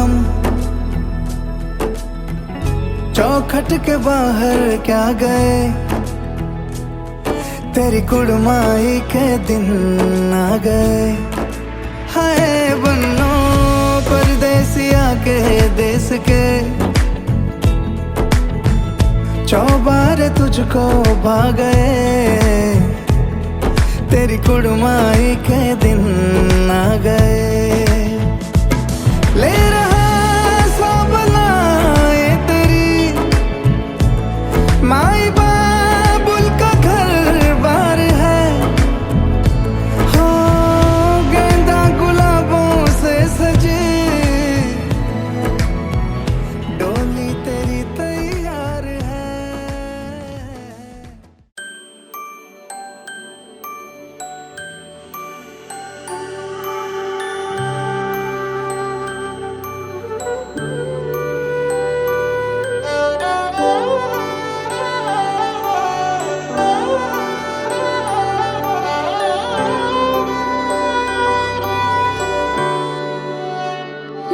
हम चौखट के बाहर क्या गए, तेरी कुड़माई के दिन आ गए। हाय बन्नो परदेसिया के देश के, चौबारे तुझको भा गए, तेरी कुड़माई के दिन आ गए। ले रहा सब लाए तेरी माई बाबुल का घर बार है, हो गेंदा गुलाबों से सजी डोली तेरी तैयार है।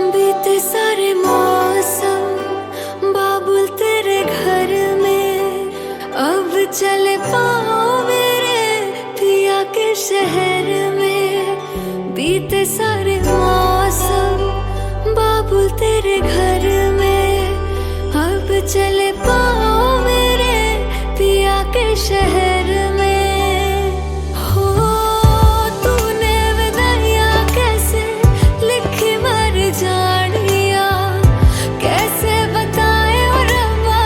बीते सारे मौसम बाबुल तेरे घर में, अब चले पाओ मेरे पिया के शहर में। बीते सारे मौसम बाबुल तेरे घर में, अब चले पाओ मेरे पिया के शहर में। हो तूने विदाइयां कैसे लिखी मर जानिया, कैसे बताए ओ रब्बा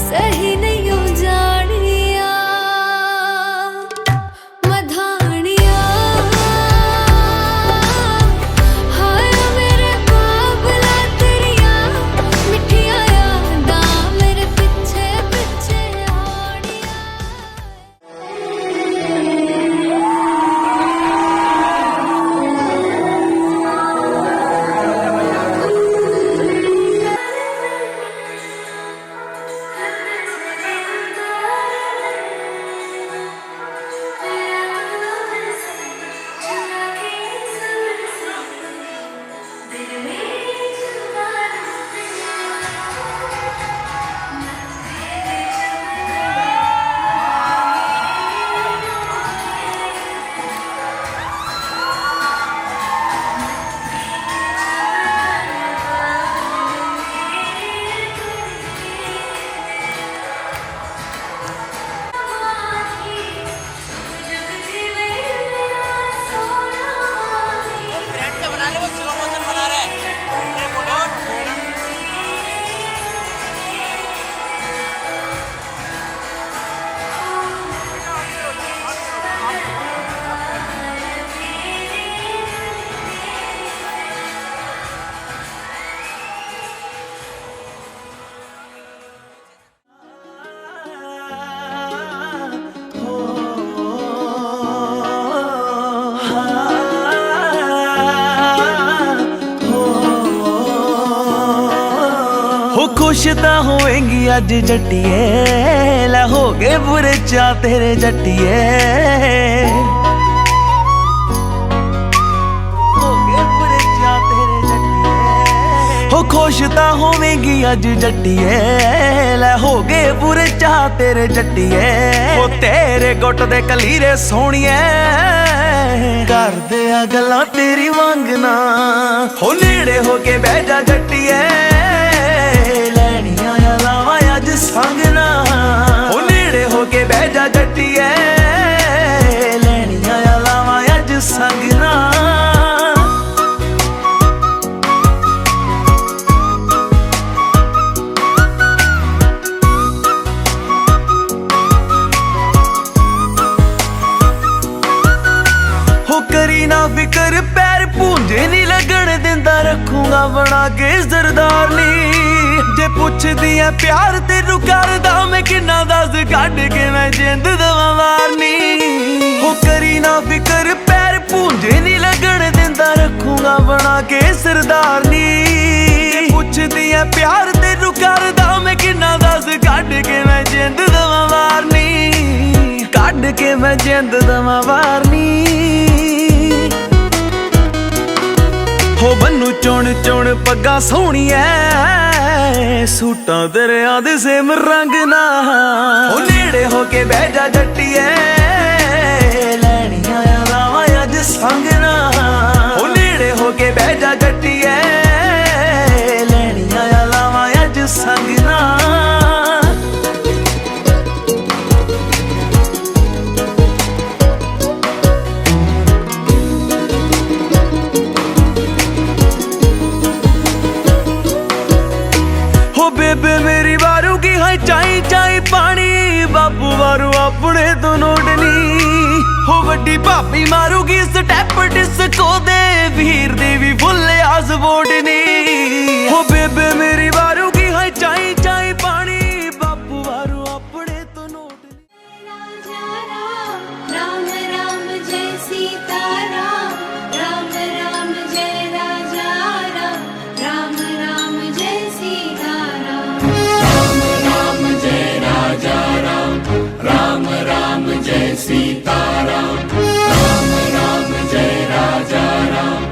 सही नहीं हो जानिया। मधानिया हाय मेरे बाबला तेरिया मिठिया यादां मेरे पिछे पिछे आनिया। हो खुश तां होएंगी अज जट्टिए, लै हो गए बुरे चा तेरे जट्टिए। हो गए बुरे चा तेरे जट्टिए। हो खुश तां होवेंगी अज जट्टिए, लै हो गए बुरे चा तेरे जट्टिए। हो तेरे गुट दे कलीरे सोहणिए, करदे आ गल्लां तेरी वांगना। हो नेड़े हो के बह जा जट्टिए, लैनियां लावां अज संगना। हो नेड़े हो के बह जा जट्टिए, लैनियां लावां अज संगना। हो करी ना फिकर पैर पूंजे नी लगन दिंदा, रखूंगा बना के सरदारनी। जे पुछदी है प्यार तेनू करदा मैं किन्ना दस, कढ के मैं जिंद दवा मारनी। हो करी ना फिकर पैर पूंजे नी लगन दिंदा, रखूंगा बना के सरदारनी। जे पुछदी है प्यार तेनू करदा मैं किन्ना दस, कढ के मैं जिंद दवा मारनी। कढ के मैं जिंद दवा मारनी। हो बन्नू चुन चुन पग्गा सोहणिया सूटां तेरियां दे सेम रंग ना ओ नेड़े होके बह जा जट्टिए लैनियां लावां अज संग ना ओ नेड़े होके बह जा जट्टिए लैनियां लावां अज संग ना बेबे मेरी वारू की है चाई चाई पानी बापू वारू अपने तो नोटनी हो वड्डी भाभी मारूगी स्टैप डिस्को दे वीर देवी फुल आस बोटनी हो बेबे मेरी वारू की है चाई चाई पानी बापू वारू अपने तो नोटनी राम राम जय सीता राम राम राम जय राजा राम राम राम जय सीता राम राम जय राजा राम राम राम जय सीता राम राम राम जय राजा राम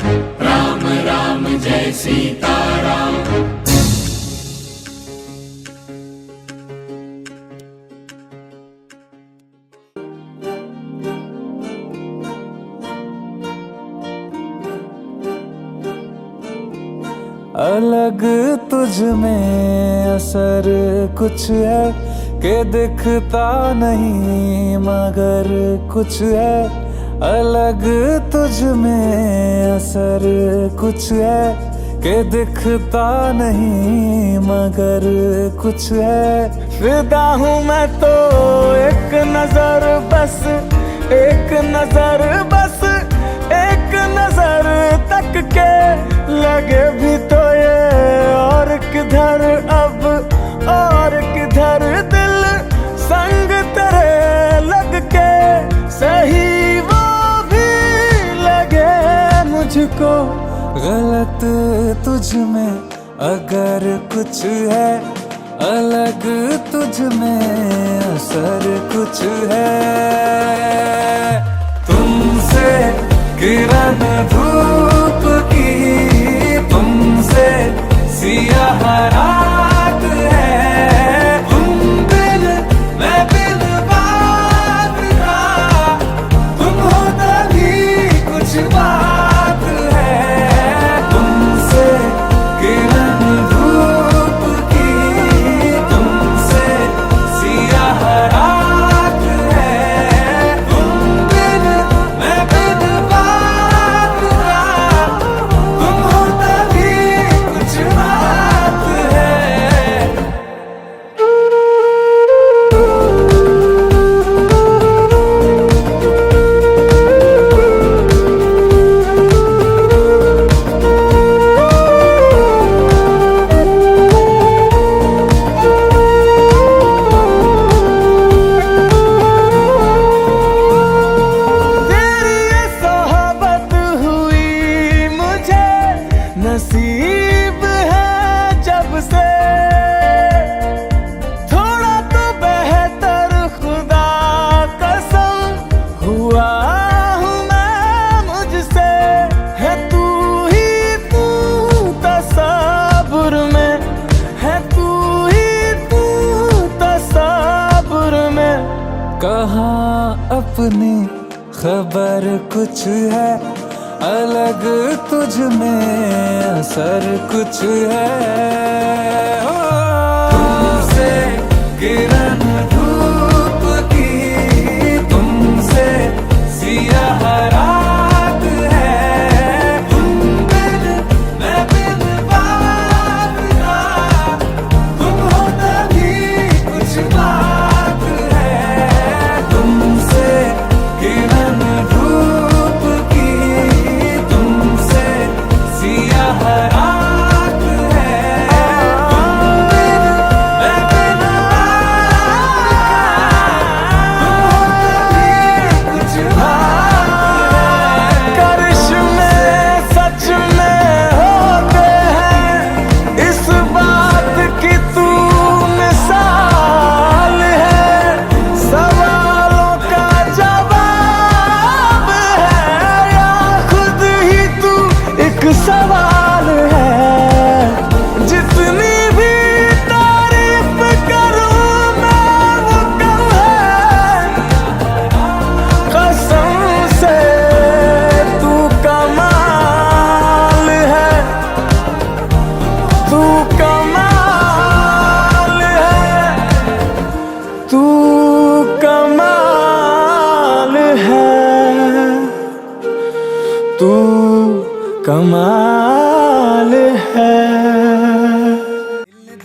राम राम जय सीता राम अलग तुझ में असर कुछ है के दिखता नहीं मगर कुछ है अलग तुझ में असर कुछ है के दिखता नहीं मगर कुछ है फिदा हूँ मैं तो एक नजर बस एक नजर बस एक नजर तक के लगे भी तो ये और किधर अब और किधर दिल संग तेरे लग के सही वो भी लगे मुझको गलत तुझ में अगर कुछ है अलग तुझ में असर कुछ है तुमसे किरण धूप की तुमसे सियाह रात है तुम बिन मैं बिन बात का तुम हो तभी कुछ बात है तुमसे किरण धूप की तुमसे सियाह रात है तुम बिन मैं बिन बात का तुम हो तभी कुछ बात है तेरी ये सोहबत हुई मुझे नसीब है जब से थोड़ा तो बेहतर खुदा कसम हुआ हूँ मैं मुझसे है तू ही तू तसब्बुर में है तू ही तू तसब्बुर में कहाँ अपनी खबर कुछ है अलग तुझ में असर कुछ है तुमसे किरण धूप की तुमसे सियाह रात है तुम बिन मैं बिन बात का तुम हो तभी कुछ बात है तुमसे किरण धूप की तुमसे सियाह रात है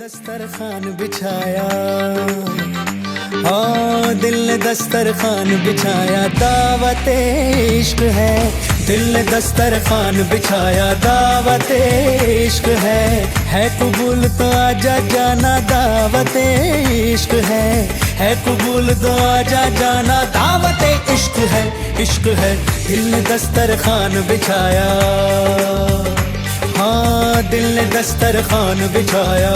दस्तरखान बिछाया, हाँ दिल ने दस्तरखान बिछाया, दावत इश्क है। दिल ने दस्तरखान बिछाया, दावत इश्क है कबूल तो आजा जाना, दावत इश्क है कबूल तो आजा जाना, दावत इश्क है, इश्क है। दिल ने दस्तरखान बिछाया, हाँ दिल ने दस्तरखान बिछाया।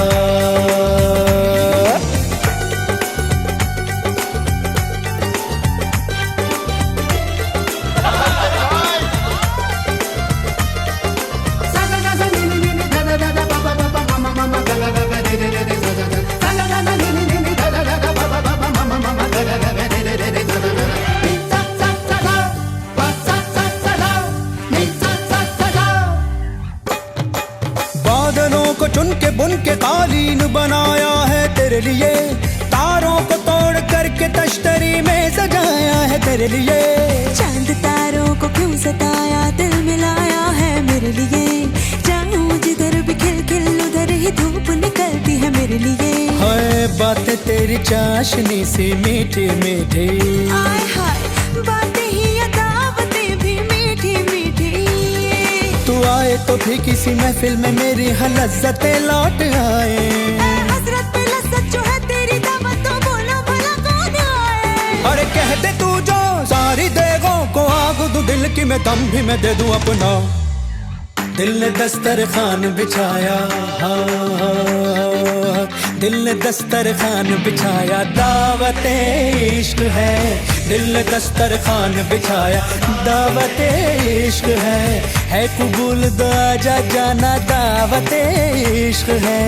बादलों को चुन के बुन के कालीन बनाया है तेरे लिए, तारों को तोड़ करके तश्तरी में सजाया है तेरे लिए। चांद तारों को क्यों सताया, दिल मिलाया है मेरे लिए, जाऊं जिधर भी खिल खिल उधर ही धूप निकलती है मेरे लिए। हाय बातें तेरी चाशनी सी मीठी मीठी, आय हाय बातें ही या दावतें भी मीठी मीठी। तू आए तो भी किसी महफिल में मेरी लज्जतें लौट आए, हसरत पे लज्जत जो है तेरी दावत, तो बोलो भला कौन आए। अरे कह दे तू जो सारी देगों को आग दूं, दिल की मैं दम भी मैं दे दूं अपना। दिल ने दस्तरखान बिछाया, हाँ दिल ने दस्तरखान बिछाया, दावत इश्क है। दिल ने दस्तरखान बिछाया, दावत इश्क है कबूल तो आजा जाना, दावत इश्क है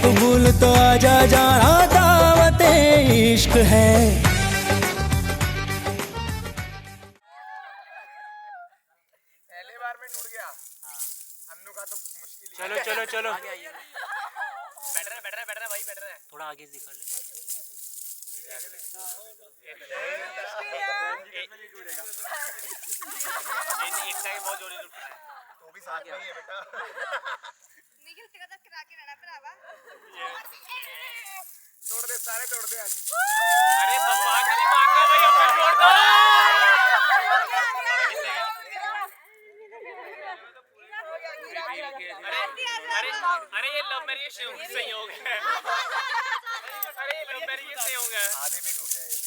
कबूल तो आजा जाना, दावत इश्क है। पहले बार में टूट गया। अन्नू का तो मुश्किल ही चलो चलो चलो बैठ रहा भाई बैठ रहा है। थोड़ा आगे दिखा ले। एक टाइम बहुत जोरी टूट रहा है। तो भी साथ में ही है बेटा। निखिल तेरा तक करा के रहना भरावा। तोड़ दे सारे तोड़ दे आज। अरे भगवान ने नहीं मांगा भाई, अपने छोड़ दो। अरे ये लव मैरिज संयोग है। अरे ये लव मैरिज संयोग है। आधे में टूट जाएगा।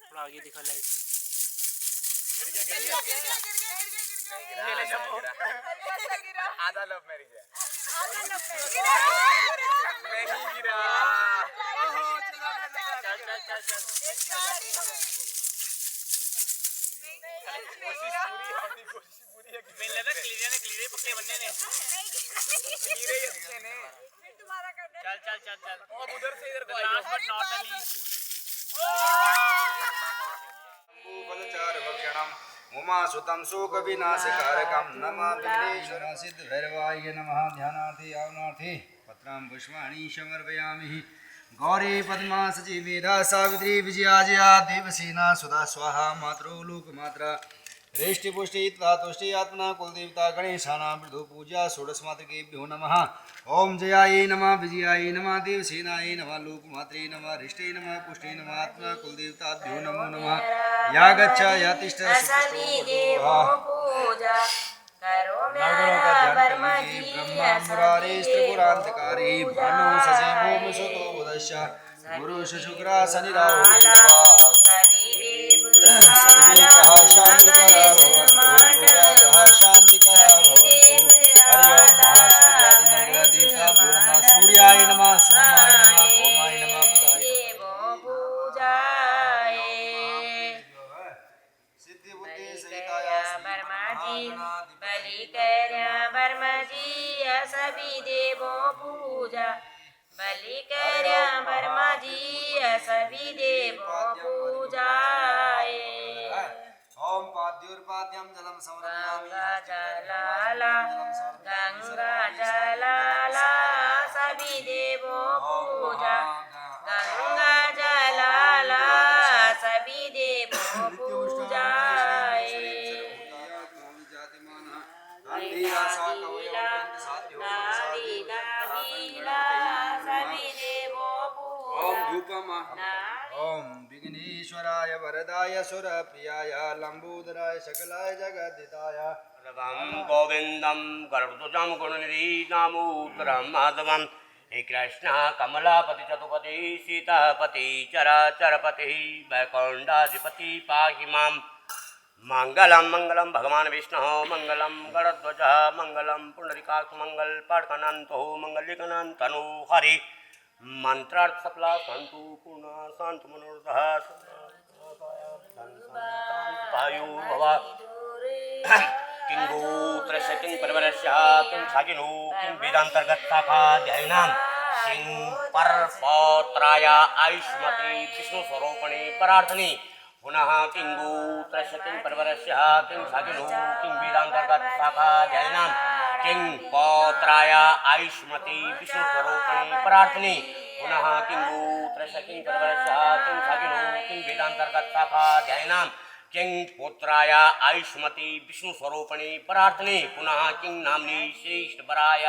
थोड़ा आगे दिखा लाइट। आधा लव मैरिज है। नहीं गिरा। कोशिश पूरी है। मैंने लगा क्लियर पक्के बनने ने। गिरे ही अच्छे ने। चल। और उधर से इधर को last but not the least. फलचार भक्षणम उमा सुतम शोक विनाशकारकम नमः विघ्नेश्वर सिद्ध भैरवाय नमः। ध्यानार्थी आवनार्थी पत्रम पुष्पाणि समर्पयामि। गौरी पद्मा सची मेधा सावित्री विजया जया देवसेना सुधा स्वाहा मातरो लोकमात्रा रेष्टि पुष्टि तथा तुष्टि आत्मना कुलदेवता गणेशानां मृदु पूजा षोडशमातृकेभ्यो नमः। ओम जयायै नमः विजयायै नमः देवसेनायै नमः लोकमात्रे नमः रिष्टे नमः पुष्टे नमः आत्मना कुलदेवताभ्यो नमो नमः। या गच्छ या तिष्ठ ब्रह्मा मुरारे त्रिपुरांतकारी भानु सजीवो सुतो उदस्य गुरु शुक्रा शनि राहु शांतिकरा भवन्तु। हरि ओम महासूर्यादिनग्रहदेवता भूर्भुवः नमः। सूर्याय नमः सोमाय नमः भौमाय नमः बुधाय सिद्धि बुद्धि सहिताया बलि कर्या वर्मा जी सभी देवों पूजा। बलि कर्या वर्मा जी सभी देवों पूजाए। ओम पाद्योर्पाद्यम जलम समर्पयामि। गंगा जलाला सभी देवों पूजा। गंगा जलाला सभी देवों पूजाए। गंभीरासा कवयवन्ति साध्यो गीला सभी देवो ओम धूपम ओम विघ्नेश्वराय वरदाय सुरप्रियाय लंबोदराय सकलाय जगद्दिताय गोविंदम गर्भध्वजम गुणनिधि नामोत्तरम माधवम हे कृष्ण कमलापति चतुपति सीतापति चराचरपति वैकुंठाधिपति पाहि माम मंगलम मंगलम भगवान विष्णु मंगलम गणध्वज मंगलम पुंडरीकाक्ष मंगल पाठकनंतो मंगलिकनंतनु हरि मंत्रार्थ सफला संतु पूर्ण शांत मनोरथ वायु भव किं गोत्रस्य किं परिवारस्य किं सागिनो किं वेदांतर्गत शाखा ध्यानां किं परपौत्राय आयुष्मति विष्णु स्वरूपिणी परार्थनी पुनः किं गोत्रस्य किं परिवारस्य किं सागिनो किं वेदांतर्गत शाखा ध्यानां किं पौत्राय आयुष्मति विष्णु स्वरूपिणी परार्थनी पुनः किं गोत्रस्य किं परिवारस्य किं सागिनो किं वेदांतर्गत शाखा ध्यानां किं पुत्राय आयुष्मति विष्णु स्वरूपिणी परार्थनी पुनः किं नाम्नी श्रेष्ठ वराय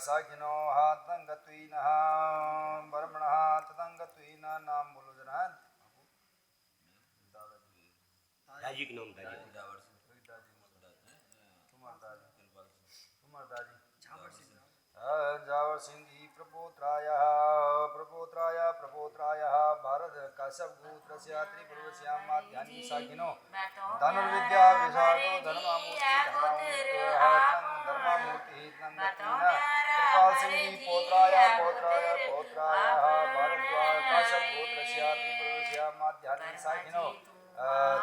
साखिनो हातंगत्वीनः ब्रह्मणः ततंगत्वीनः नाम बोलो जरा दाजी के नाम दाजी जावर सिंह प्रपोत्राय भारत काश्यप गोत्रस्य त्रिपुरस्यां माध्यानि साखिनो धनुर्विद्या विशाखो धर्मामूर्ति कृपाल सिंह पोत्राय भारद्वाज काश्यप गोत्रस्य त्रिपुरस्यां माध्यानि साखिनो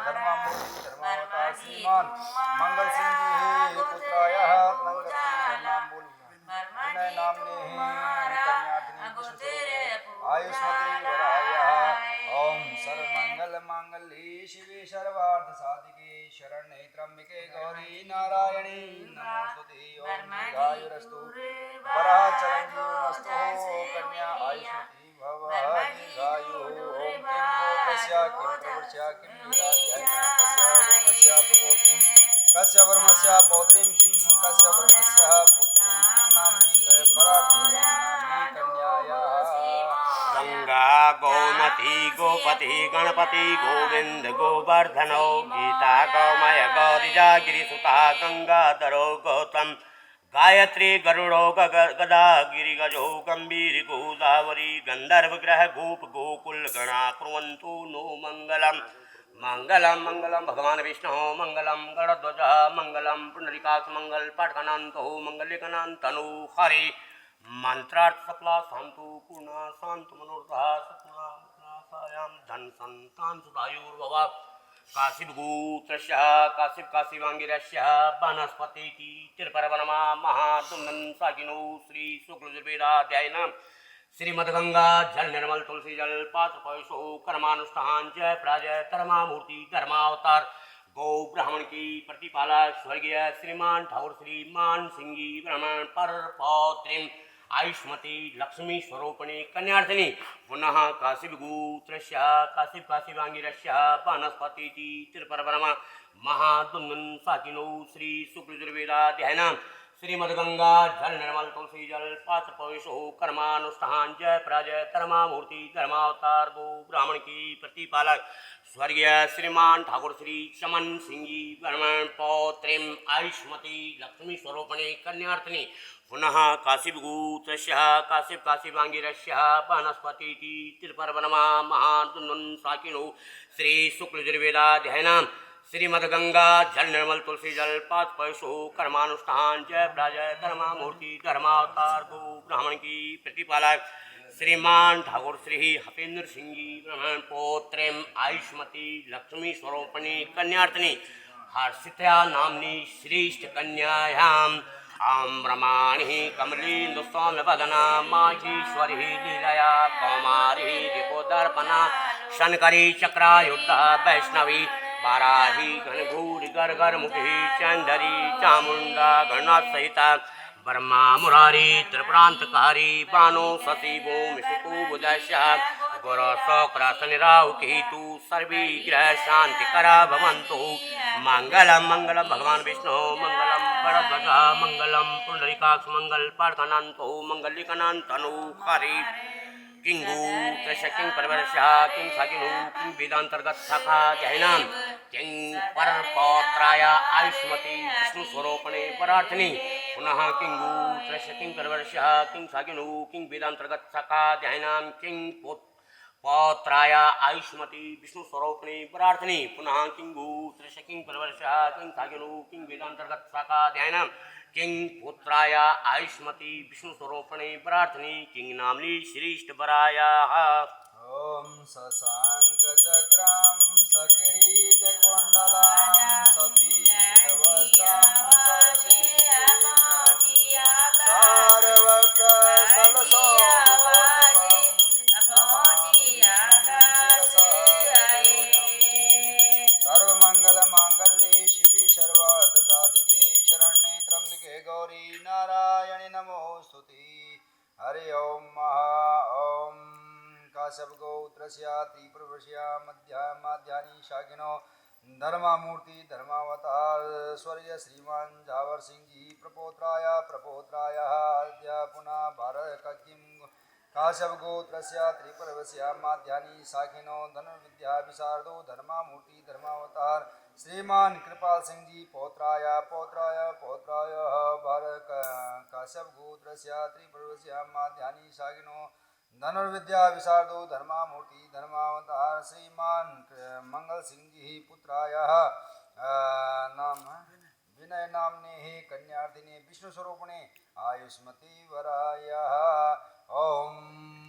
धर्मामूर्ति धर्मावतार श्रीमान मंगल सिंह जी पुत्राय नाम बोल नामने आयुष्मती वराय ओम सर्वमंगल मांगल्ये शिवे सर्वार्थ साधिके शरण्ये त्र्यंबके गौरी नारायणी नमोस्तुते ओम दीर्घायुरस्तु वराचरञ्जीवनस्तु कन्या आयुष्मती भव दीर्घायु ओम किं गोत्रस्य किं प्रवृस्य किं लीलाध्यायिना कस्य वर्मस्य पौत्रीं किं कस्य वर्मस्य पुत्रीं किं नाम्नि वरार्थनी कन्यायाः गंगा गोमती गोपति गणपति गोविंद गोवर्धनो गीता गौमय गौरिजा गिरिसुता गंगाधरो गौतम गायत्री गरुड़ो गदा गिरिगजो गंभीर गोदावरी गंधर्वग्रह गोप गोकुल गणा कुर्वन्तु नो मंगलम मंगलम मंगलम भगवान विष्णु मंगलम गणध्वज मंगलम पुंडरीकाक्ष मंगल पाठकनंतो मंगलिकनंतनु हरि मंत्रार्थ सफला शांतु पूर्ण शांत मनोरथ सत्नासायाम धन संतान सुधायुर्भव काशिप गोत्रस्य काशिप काशिवांगिरस्य वनस्पति तिरुपरवनमा महादुम्नं सागिनो श्री शुक्लयजुर्वेदाध्यायिनां श्रीमद्गंगा जल निर्मल तुलसी जल पात्र पयसो कर्मानुष्ठान जय प्राजय धर्मामूर्ति धर्मावतार गौ ब्राह्मण की प्रतिपालक स्वर्गीय श्रीमान ठाकुर श्रीमान सिंगी ब्राह्मण पर पौत्रीम आयुष्मती लक्ष्मी स्वरूपिणी कन्यार्थिनी पुनः काशिप गोत्रस्य काशिप काशिवांगिरस्य वनस्पति तिरुपरवरमा महादुम्नं साकिनो श्री शुक्लयजुर्वेदाध्यायिनां श्रीमद्गंगा जल निर्मल तुलसी जल पात्र पविशो कर्मानुष्ठान जय प्राजय धर्मामूर्ति धर्मावतार गो ब्राह्मण की प्रतिपालक स्वर्गीय श्रीमान ठाकुर श्री चमन सिंगी ब्राह्मण पौत्रीम आयुष्मती लक्ष्मी स्वरूपिणी कन्यार्थिनी पुनः काशिप गोत्रस्य काशिप काशिवांगिरस्य वनस्पति तिरुपरवनमा महादुम्नं साकिनो श्री शुक्लयजुर्वेदाध्यायिनां श्रीमद्गंगा जल निर्मल तुलसी जल पात्र पयसो कर्मानुष्ठान जय प्राजय धर्मामूर्ति धर्मावतार गो ब्राह्मण की प्रतिपालक श्रीमान ठाकुर श्री हपेंद्र सिंह जी ब्रह्मण पौत्रीम आयुष्मती लक्ष्मी स्वरूपणी कन्यार्थिनी हर्षितया नामनी श्रेष्ठ कन्यायाम आम्रमाणि कमलीन्दु स्वामी वदना माहेश्वरी लीलया कौमारी रिपोदर्पणा शनकरी चक्रायुधा वैष्णवी वाराही घनघूर गर्गर मुखी चंदरी चामुंडा गणनाथ सहिता ब्रह्मा मुरारी त्रिप्रांतकारी बानो शशि भूमि सुकुबुदशा गुर शुक्र शनि राहु केतु सर्वे ग्रह शांतिकरा भवन्तु मंगलम मंगलम भगवान विष्णु मंगलम बड़ध्वज मंगलम पुंडरीकाक्ष मंगल प्रार्थनान्तो मंगलिकनान्तनु हरि किंगू त्रिशकिं परवरस्या किं साकिनु किं वेदांतर्गत शाखा जैनाम किं परपौत्राय आयुष्मती विष्णु स्वरूपणे परार्थिनी पुनः किंगू त्रिशकिं परवरस्या किं साकिनु किं वेदांतर्गत शाखा जैनाम किं पौत्राय आयुष्मती विष्णु स्वरूपणे परार्थिनी पुनः किंगू त्रिशकिं परवरस्या किं साकिनु किं वेदांतर्गत शाखा जैनाम किं पुत्राय आयुष्मती विष्णु स्वरूपणे प्रार्थनी किं नामनी श्रेष्ठ वरायाः ओम शशांक चक्रां सकिरीटकुण्डलां सपीतवस्त्रां सारवक्ष सर्वमंगलमांगल्ये शिवे सर्वार्थसाधिके शरण्ये त्र्यंबके गौरी नारायणि नमोस्तुते हरि ओम ओम काश्यप गोत्रस्य त्रिपुरवश्या मध्यानि शाकिनो धर्मामूर्ति धर्मावतार स्वर्गीय श्रीमान जावर सिंह जी प्रपोत्राय आद्य पुनः भारत किम काश्यप गोत्रस्य त्रिपुरवश्या मध्यानि शाकिनो धनुर्विद्या विशारदो धर्मामूर्ति धर्मावतार श्रीमान कृपाल सिंह जी पौत्राय भारत काश्यप गोत्रस्य त्रिपुरवश्या मध्यानि शाकिनो धनुर्विद्या विशारदो धर्मामूर्ति धर्मावतार श्रीमान मंगल सिंह जी पुत्राय नाम विनय नामने कन्यार्थिने विष्णु स्वरूपणे आयुष्मती वरायाः ओम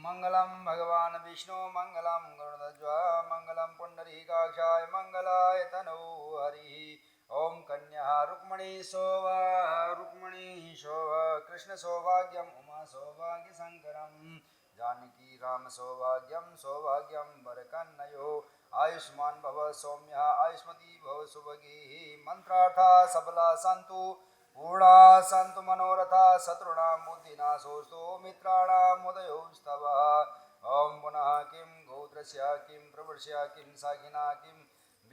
मंगलम भगवान विष्णु मंगलम गरुड़ध्वज मंगलम पुंडरीकाक्षाय मंगलाय तनो हरि ओम कन्या रुक्मणी शोभा कृष्ण सौभाग्यम उमा सौभाग्य शंकरम जानकी राम सौभाग्यम वरकन्नयो आयुष्मान भव सौम्य आयुष्मती भव सुभगे मंत्रार्था सबला सन्तु पूर्णा सन्तु मनोरथा शत्रुणां बुद्धिनाशोऽस्तु मित्राणां उदयोस्तवः ओम पुनः किं गोत्रस्य किं प्रवृष्य किं साखिना किं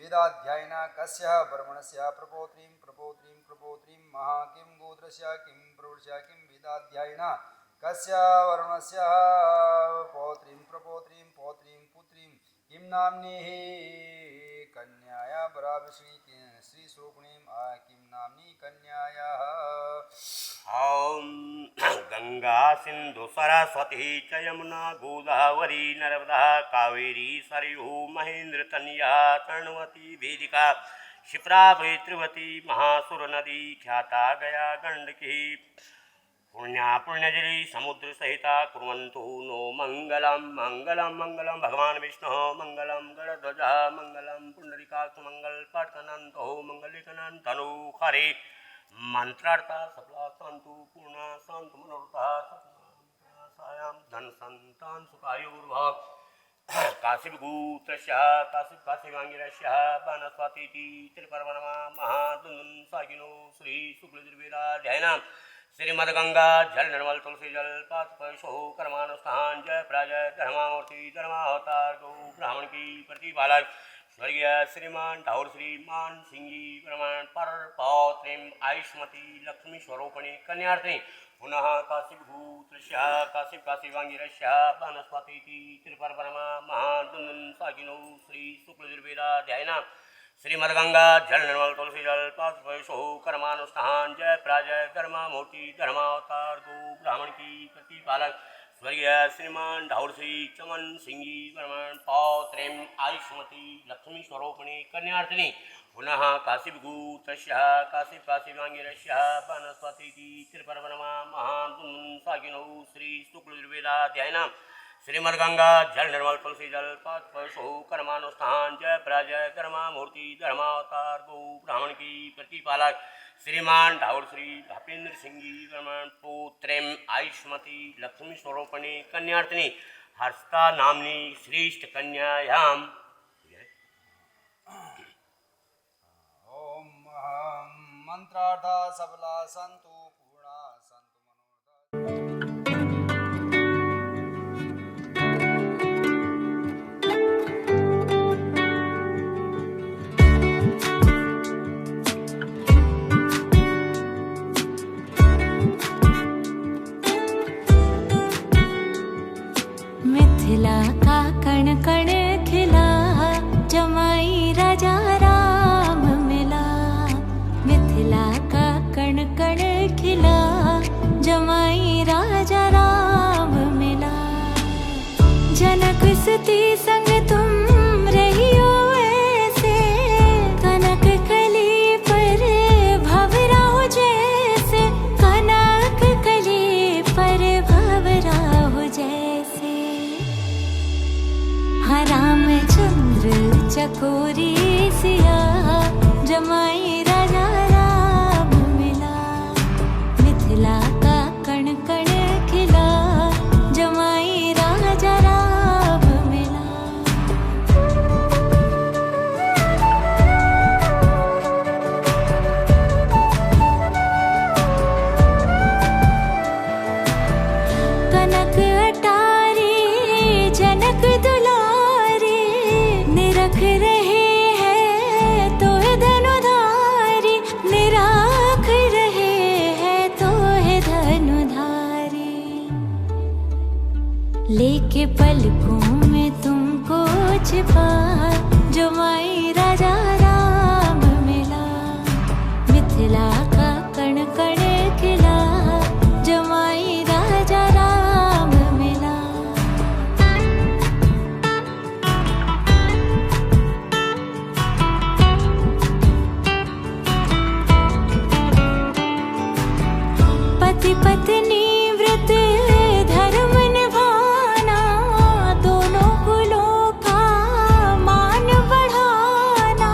वेदाध्यायिना कस्य ब्रह्मणस्य प्रपोत्रीं महा किं गोत्रस्य किं प्रवृष्य किं वेदाध्यायिना कस्य वरुणस्य पौत्रीं पुत्रीं किं नाम्नी कन्याया बराविष्णी श्री स्वरूपिणीं किं नाम्नी कन्यायाः ओम गंगा सिंधु सरस्वती च यमुना गोदावरी नर्मदा कावेरी सरयू महेंद्र तनया तरणवती वेदिका क्षिप्रा पवित्रवती महासुर नदी ख्याता गया गंडकी पुण्या पुण्यजली समुद्र सहिता कुर्वन्तु नो मंगलम भगवान विष्णु मंगलम गणध्वज मंगलम पुंडरीकाक्ष मंगल पाठकनंतो मंगलिकनंतनु हरे मंत्रार्था सबला सन्तु पूर्णा सन्तु मनोरथा सायां धन संतान सुखायुर्भव काशिप गोत्रस्य काशिवांगिरस्य वनस्पतिति त्रिपर्वणमा महादुन्दुन सागिनो श्री शुक्लयजुर्वेदाध्यायनाम श्रीमद्गंगा जल निर्मल तुलसी जल पात्पशो कर्मानुष्ठान जय प्राजय धर्मामूर्ति धर्मावतार गौ ब्राह्मण की प्रतिपालक स्वर्गीय श्रीमान ठाकुर श्रीमान सिंह जी ब्रह्मण पर पौत्रीं आयुष्मती लक्ष्मी स्वरूपणी कन्यार्थिनी पुनः काशिवांगिरस्य वनस्पतिति त्रिपर्वणमा महादुन्दुन सागिनो श्री शुक्लयजुर्वेदाध्यायनाम श्रीमद्गंगा जल निर्मल तुलसी जल पात्पशो कर्मानुष्ठान जय प्राजय धर्मामूर्ति धर्मावतार गौ ब्राह्मण की प्रतिपालक स्वर्गीय श्रीमान ठाकुर श्री चमन सिंह जी ब्रह्मण पौत्रीं आयुष्मती लक्ष्मी स्वरूपिणी कन्यार्थिनी पुनः काशिवांगिरस्य वनस्पतिति त्रिपर्वणमा महादुन्दुन सागिनो श्री शुक्लयजुर्वेदाध्यायनाम श्रीमद गंगा जल निर्मल तुलसी जल पद सो कर्मानुष्ठान जय प्रजय कर्मा मूर्ति धर्मावतार गौ ब्राह्मण की प्रतिपालक श्रीमान ठाकुर श्री भपेंद्र सिंह जी ब्राह्मण पुत्रेम आयुष्मती लक्ष्मी स्वरूपणी कन्यार्थिनी हर्षता नामनी श्रेष्ठ कन्यायाम ओम मंत्रार्था सबला संतु पूर्णा संतु मनोरथ मिथिला का कण कण खिला जमाई राजा राम मिला। मिथिला का कण कण खिला जमाई राजा राम मिला। जनक सुती संग तुम रहियो ऐसे कनक कली पर भंवरा हो जैसे। कनक कली पर भंवरा हो जैसे। हाँ रामचंद्र चकोरी सिया जमाई राजा राम मिला। मिथिला का कण कण खिला जमाई राजा राम मिला। कनक अटारी जनक दुलारी निरख रहे हैं तो धनुधारी। निराख रहे हैं तो धनुधारी। लेके पलकों में तुमको छिपा जमाई राजा राम मिला। मिथिला का कण कण खिला जमाई राजा राम मिला। पति पत्नी व्रत धर्म निभाना। दोनों कुलों का मान बढ़ाना।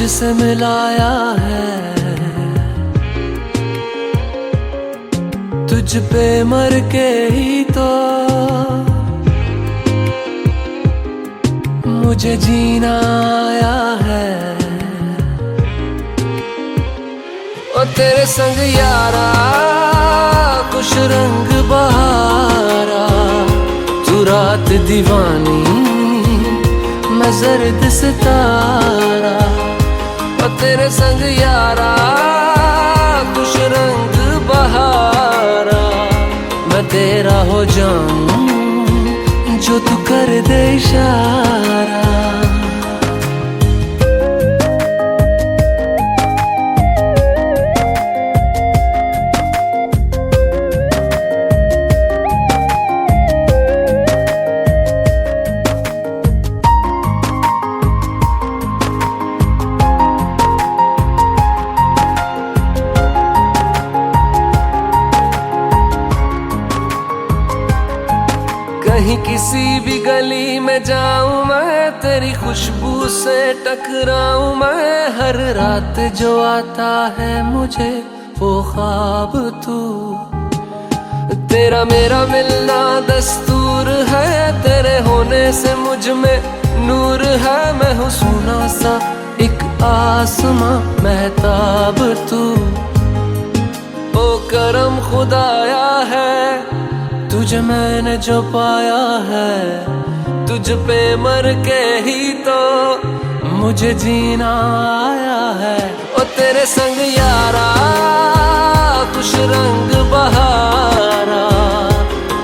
तुझसे मिलाया है, तुझ पे मर के ही तो मुझे जीना आया है। ओ तेरे संग यारा कुछ रंग बहारा, तू रात दीवानी मैं जर्द सितारा। ओ तेरे संग यारा कुछ रंग बहारा, मैं तेरा हो जाऊं जो तू कर दे इशारा। कहीं किसी भी गली में जाऊं मैं, तेरी खुशबू से टकराऊं मैं। हर रात जो आता है मुझे वो ख्वाब तू, तेरा मेरा मिलना दस्तूर है। तेरे होने से मुझ में नूर है, मैं हूँ सोना सा एक आसमां महताब तू। ओ करम खुदाया है तुझे मैंने जो पाया है, तुझ पे मर के ही तो मुझे जीना आया है। ओ तेरे संग यारा कुछ रंग बहारा,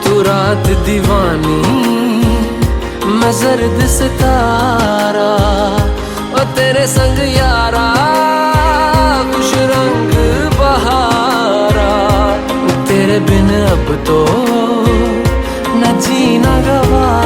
तू रात दीवानी मैं जर्द सितारा। ओ तेरे संग यारा कुछ रंग बहारा, तेरे बिन अब तो न जीना गवारा।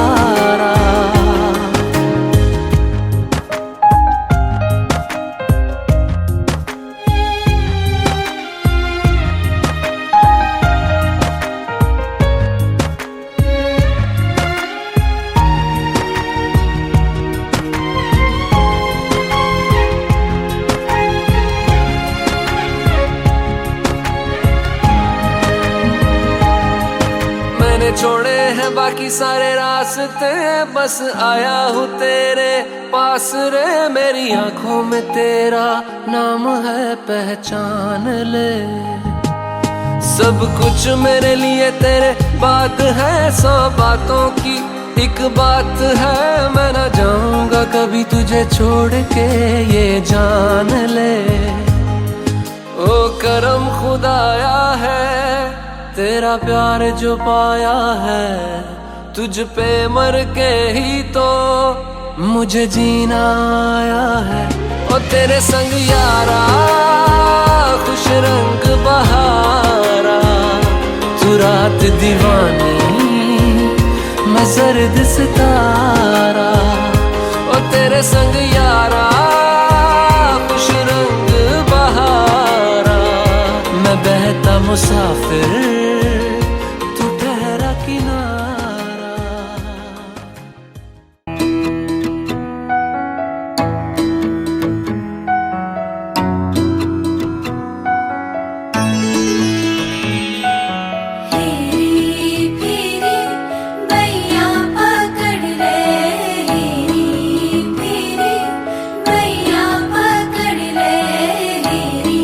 छोड़े हैं बाकी सारे रास्ते, बस आया हूँ तेरे पास रे। मेरी आंखों में तेरा नाम है पहचान ले, सब कुछ मेरे लिए तेरे बात है। 100 बातों की एक बात है, मैं ना जाऊंगा कभी तुझे छोड़ के ये जान ले। ओ करम खुदाया है तेरा प्यार जो पाया है, तुझ पे मर के ही तो मुझे जीना आया है। ओ तेरे संग यारा खुश रंग बहारा, तू रात दीवानी मैं जर्द सितारा। ओ तेरे संग यारा खुश रंग बहारा, मैं बहता मुसाफिर तू ठहरा किनारा। हेरी फेरी मैया पकड़ ले, हेरी फेरी मैया पकड़ ले, हेरी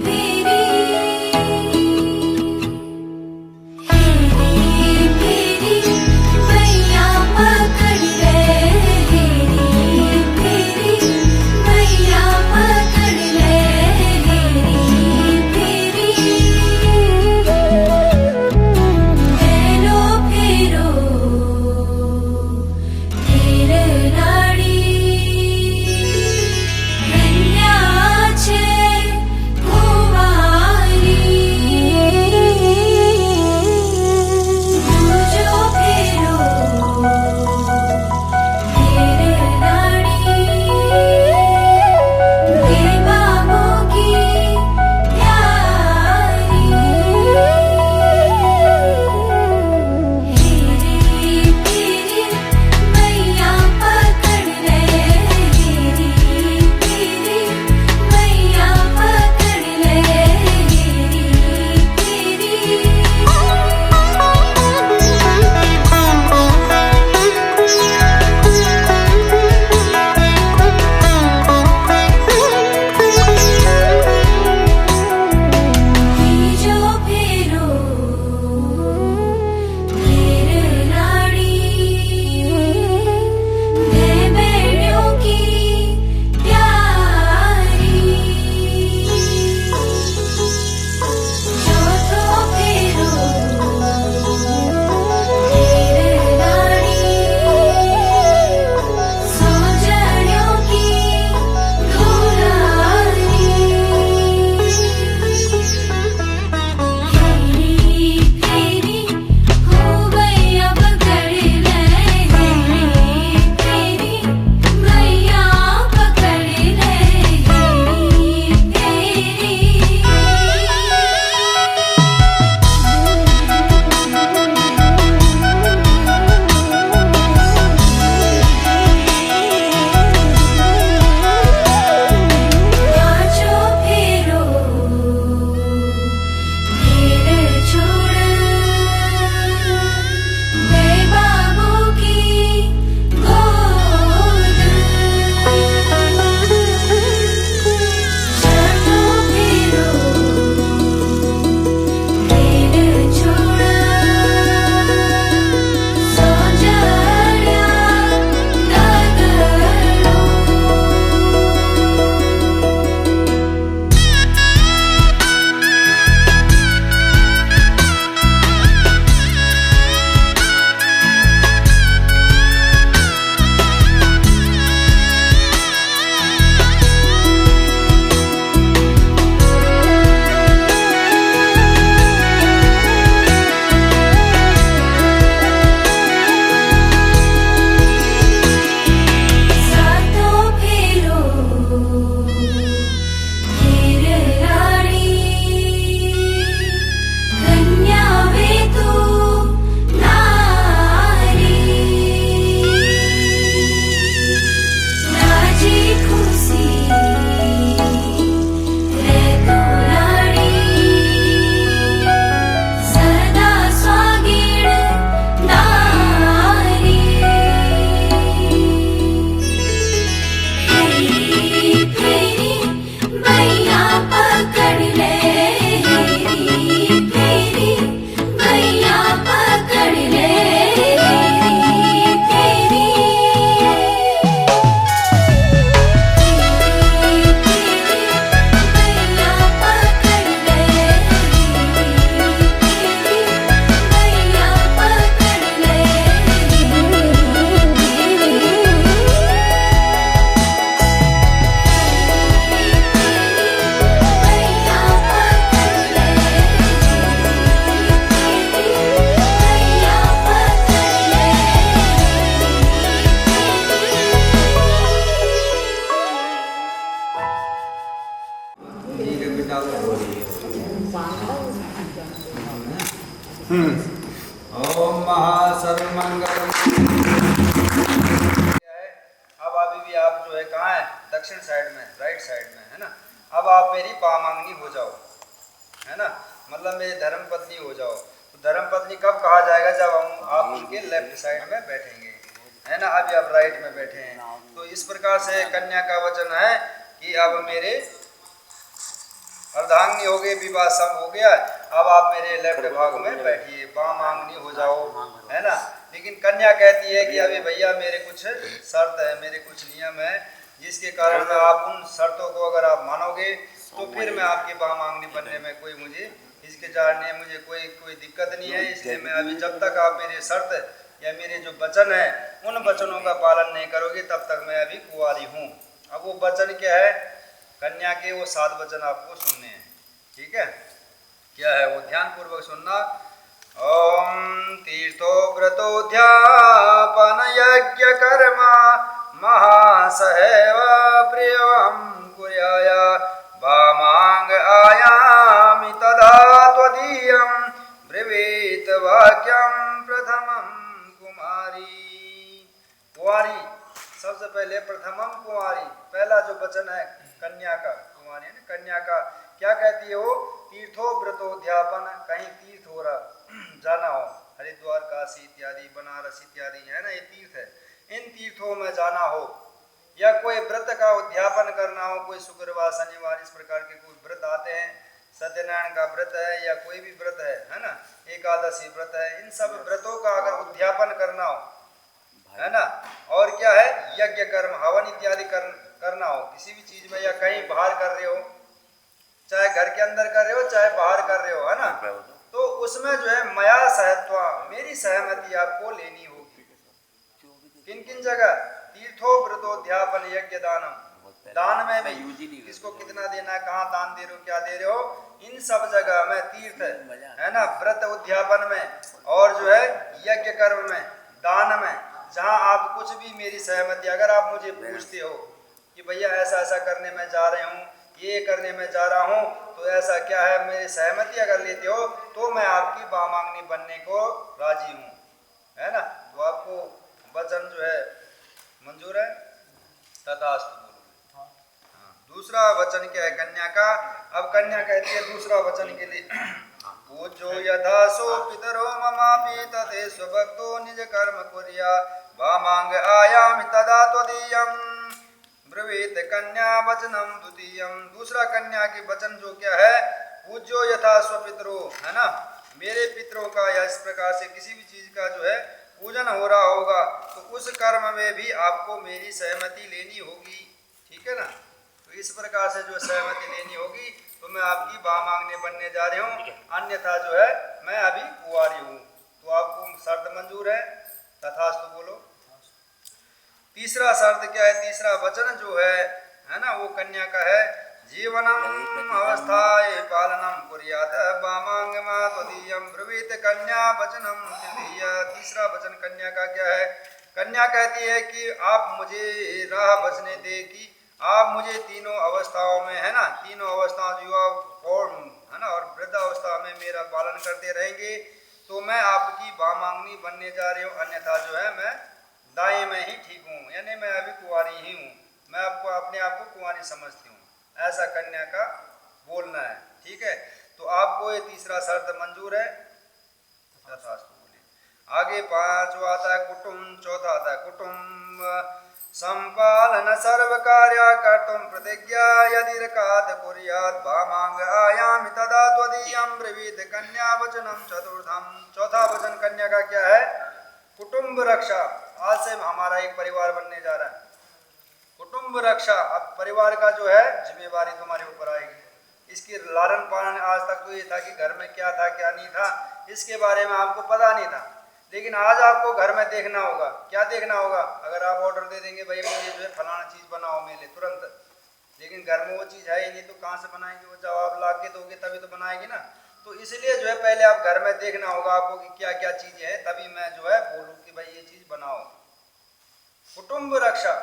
फेरी। ओम महासर्वमंगलम। अब अभी भी आप जो है कहाँ है? दक्षिण साइड में, राइट साइड में, है ना। अब आप मेरी पामांगनी हो जाओ, है ना, मतलब मेरी धर्म पत्नी हो जाओ। तो धर्म पत्नी कब कहा जाएगा? जब आप उनके लेफ्ट साइड में बैठेंगे, है ना। अभी आप राइट में बैठे हैं। तो इस प्रकार से कन्या का वचन है कि अब मेरे अर्धांगिनी हो गई, विवाह सब हो गया, अब आप मेरे लेफ्ट भाग में बैठिए, वामांगनी हो जाओ, है ना। लेकिन कन्या कहती है कि अभी भैया मेरे कुछ शर्त है, मेरे कुछ नियम है, जिसके कारण में आप उन शर्तों को अगर आप मानोगे तो फिर मैं आपकी वामांगनी बनने में कोई मुझे हिचकिचाहट नहीं है, मुझे कोई दिक्कत नहीं है। इसलिए मैं अभी जब तक आप मेरे शर्त या मेरे जो वचन है उन वचनों का पालन नहीं करोगे तब तक मैं अभी कुंवारी हूँ। अब वो वचन क्या है? कन्या के वो 7 वचन आपको सुनने हैं, ठीक है। क्या है वो? ध्यान पूर्वक सुनना। ओम तीर्थो व्रतोध्यापन यज्ञ कर्म महासहैव प्रियम कुर्याय वामांग आयामि तदा त्वदीयं ब्रवीत वाक्यम प्रथमं कुमारी। कुंवारी सबसे पहले प्रथमम कुंवारी, पहला जो वचन है कन्या का, कुंवारी है ना, कन्या का क्या कहती है वो? तीर्थो व्रतोध्यापन, कहीं तीर्थ हो रहा, जाना हो, हरिद्वार, काशी इत्यादि, बनारस इत्यादि, है ना, ये तीर्थ है। इन तीर्थों में जाना हो या कोई व्रत का उद्यापन करना हो, कोई शुक्रवार शनिवार इस प्रकार के कोई व्रत आते हैं, सत्यनारायण का व्रत है या कोई भी व्रत है ना, एकादशी व्रत है, इन सब व्रतों का अगर उद्यापन करना हो, है ना, और क्या है? यज्ञ कर्म, हवन इत्यादि करना हो किसी भी चीज में, या कहीं बाहर कर रहे हो, चाहे घर के अंदर कर रहे हो चाहे बाहर कर रहे हो, है ना, तो उसमें जो है मया सहत्वा, मेरी सहमति आपको लेनी होगी। किन किन जगह? तीर्थो व्रतोध्यापन यज्ञ दानम, दान में भी किसको कितना देना, कहाँ दान दे रहे हो, क्या दे रहे हो, इन सब जगह में तीर्थ है ना, व्रत उद्यापन में और जो है यज्ञ कर्म में, दान में, जहाँ आप कुछ भी मेरी सहमति, अगर आप मुझे पूछते हो कि भैया ऐसा ऐसा करने में जा रहे हूँ, ये करने में जा रहा हूँ, तो ऐसा क्या है, मेरी सहमति अगर लेते हो तो मैं आपकी वामांगनी बनने को राजी हूँ, है ना। तो आपको वचन जो है मंजूर है? तथास्तु बोलो। हाँ। दूसरा वचन क्या है कन्या का? अब कन्या कहती है दूसरा वचन के लिए, पूज्यो यथा सो पितरो ममापि तथे स्वभक्तो निज कर्म कुर्या वामांग आयामि तदा त्वदीयं ब्रवीत कन्या वचनम द्वितीयम। दूसरा कन्या के वचन जो क्या है? पूज्यो यथा स्वपितरो, है ना, मेरे पितरों का या इस प्रकार से किसी भी चीज का जो है पूजन हो रहा होगा तो उस कर्म में भी आपको मेरी सहमति लेनी होगी, ठीक है ना। तो इस प्रकार से जो सहमति लेनी होगी तो मैं आपकी वामांगनी बनने जा रही हूँ, अन्यथा जो है मैं अभी कुंवारी हूँ। तो आपको शर्त मंजूर है? तथास्तु बोलो। तीसरा शर्त क्या है? तीसरा वचन जो है ना, वो कन्या का है, जीवनम अवस्थाए पालनम कुर्यात वामांगमा त्वदीयं ब्रवीत कन्या वचनम तृतीय। तीसरा वचन कन्या का क्या है? कन्या कहती है कि आप मुझे राह बचने दे, कि आप मुझे तीनों अवस्थाओं में, है ना, तीनों अवस्थाओं, युवा और है ना और वृद्धावस्था में मेरा पालन करते रहेंगे तो मैं आपकी वामांगनी बनने जा रही हूँ, अन्यथा जो है मैं दाएं में ही ठीक हूँ, यानी मैं अभी कुंवारी ही हूँ, मैं आपको अपने आप को कुंवारी समझती हूँ, ऐसा कन्या का बोलना है, ठीक है। तो आपको ये तीसरा शर्त मंजूर है? तथास्तु बोलिए। आगे पांचवा आता है कुटुंब, चौथा आता है कुटुंब संपालन सर्व कार्य कर्तुम प्रतिज्ञा यदिरकाद कुर्यात् वामांग आयामि तदा त्वदीयं ब्रवीत कन्या वचनम चतुर्थम। चौथा वचन कन्या का क्या है? कुटुंब रक्षा। आज से हमारा एक परिवार बनने जा रहा है, कुटुंब रक्षा। अब परिवार का जो है जिम्मेवारी तुम्हारे ऊपर आएगी। इसकी लालन पालन आज तक तो ये था कि घर में क्या था क्या नहीं था इसके बारे में आपको पता नहीं था, लेकिन आज आपको घर में देखना होगा। क्या देखना होगा? अगर आप ऑर्डर दे देंगे भाई मुझे जो है फलाना चीज़ बनाओ मेरे लिए तुरंत, लेकिन घर में वो चीज़ है ही नहीं तो कहाँ से बनाएंगे? वो जब आप ला के दोगे तभी तो बनाएगी ना। तो इसलिए जो है पहले आप घर में देखना होगा आपको कि क्या क्या चीज़ें हैं, तभी मैं जो है बोलूँ कि भाई ये चीज़ बनाओ। कुटुंब रक्षा,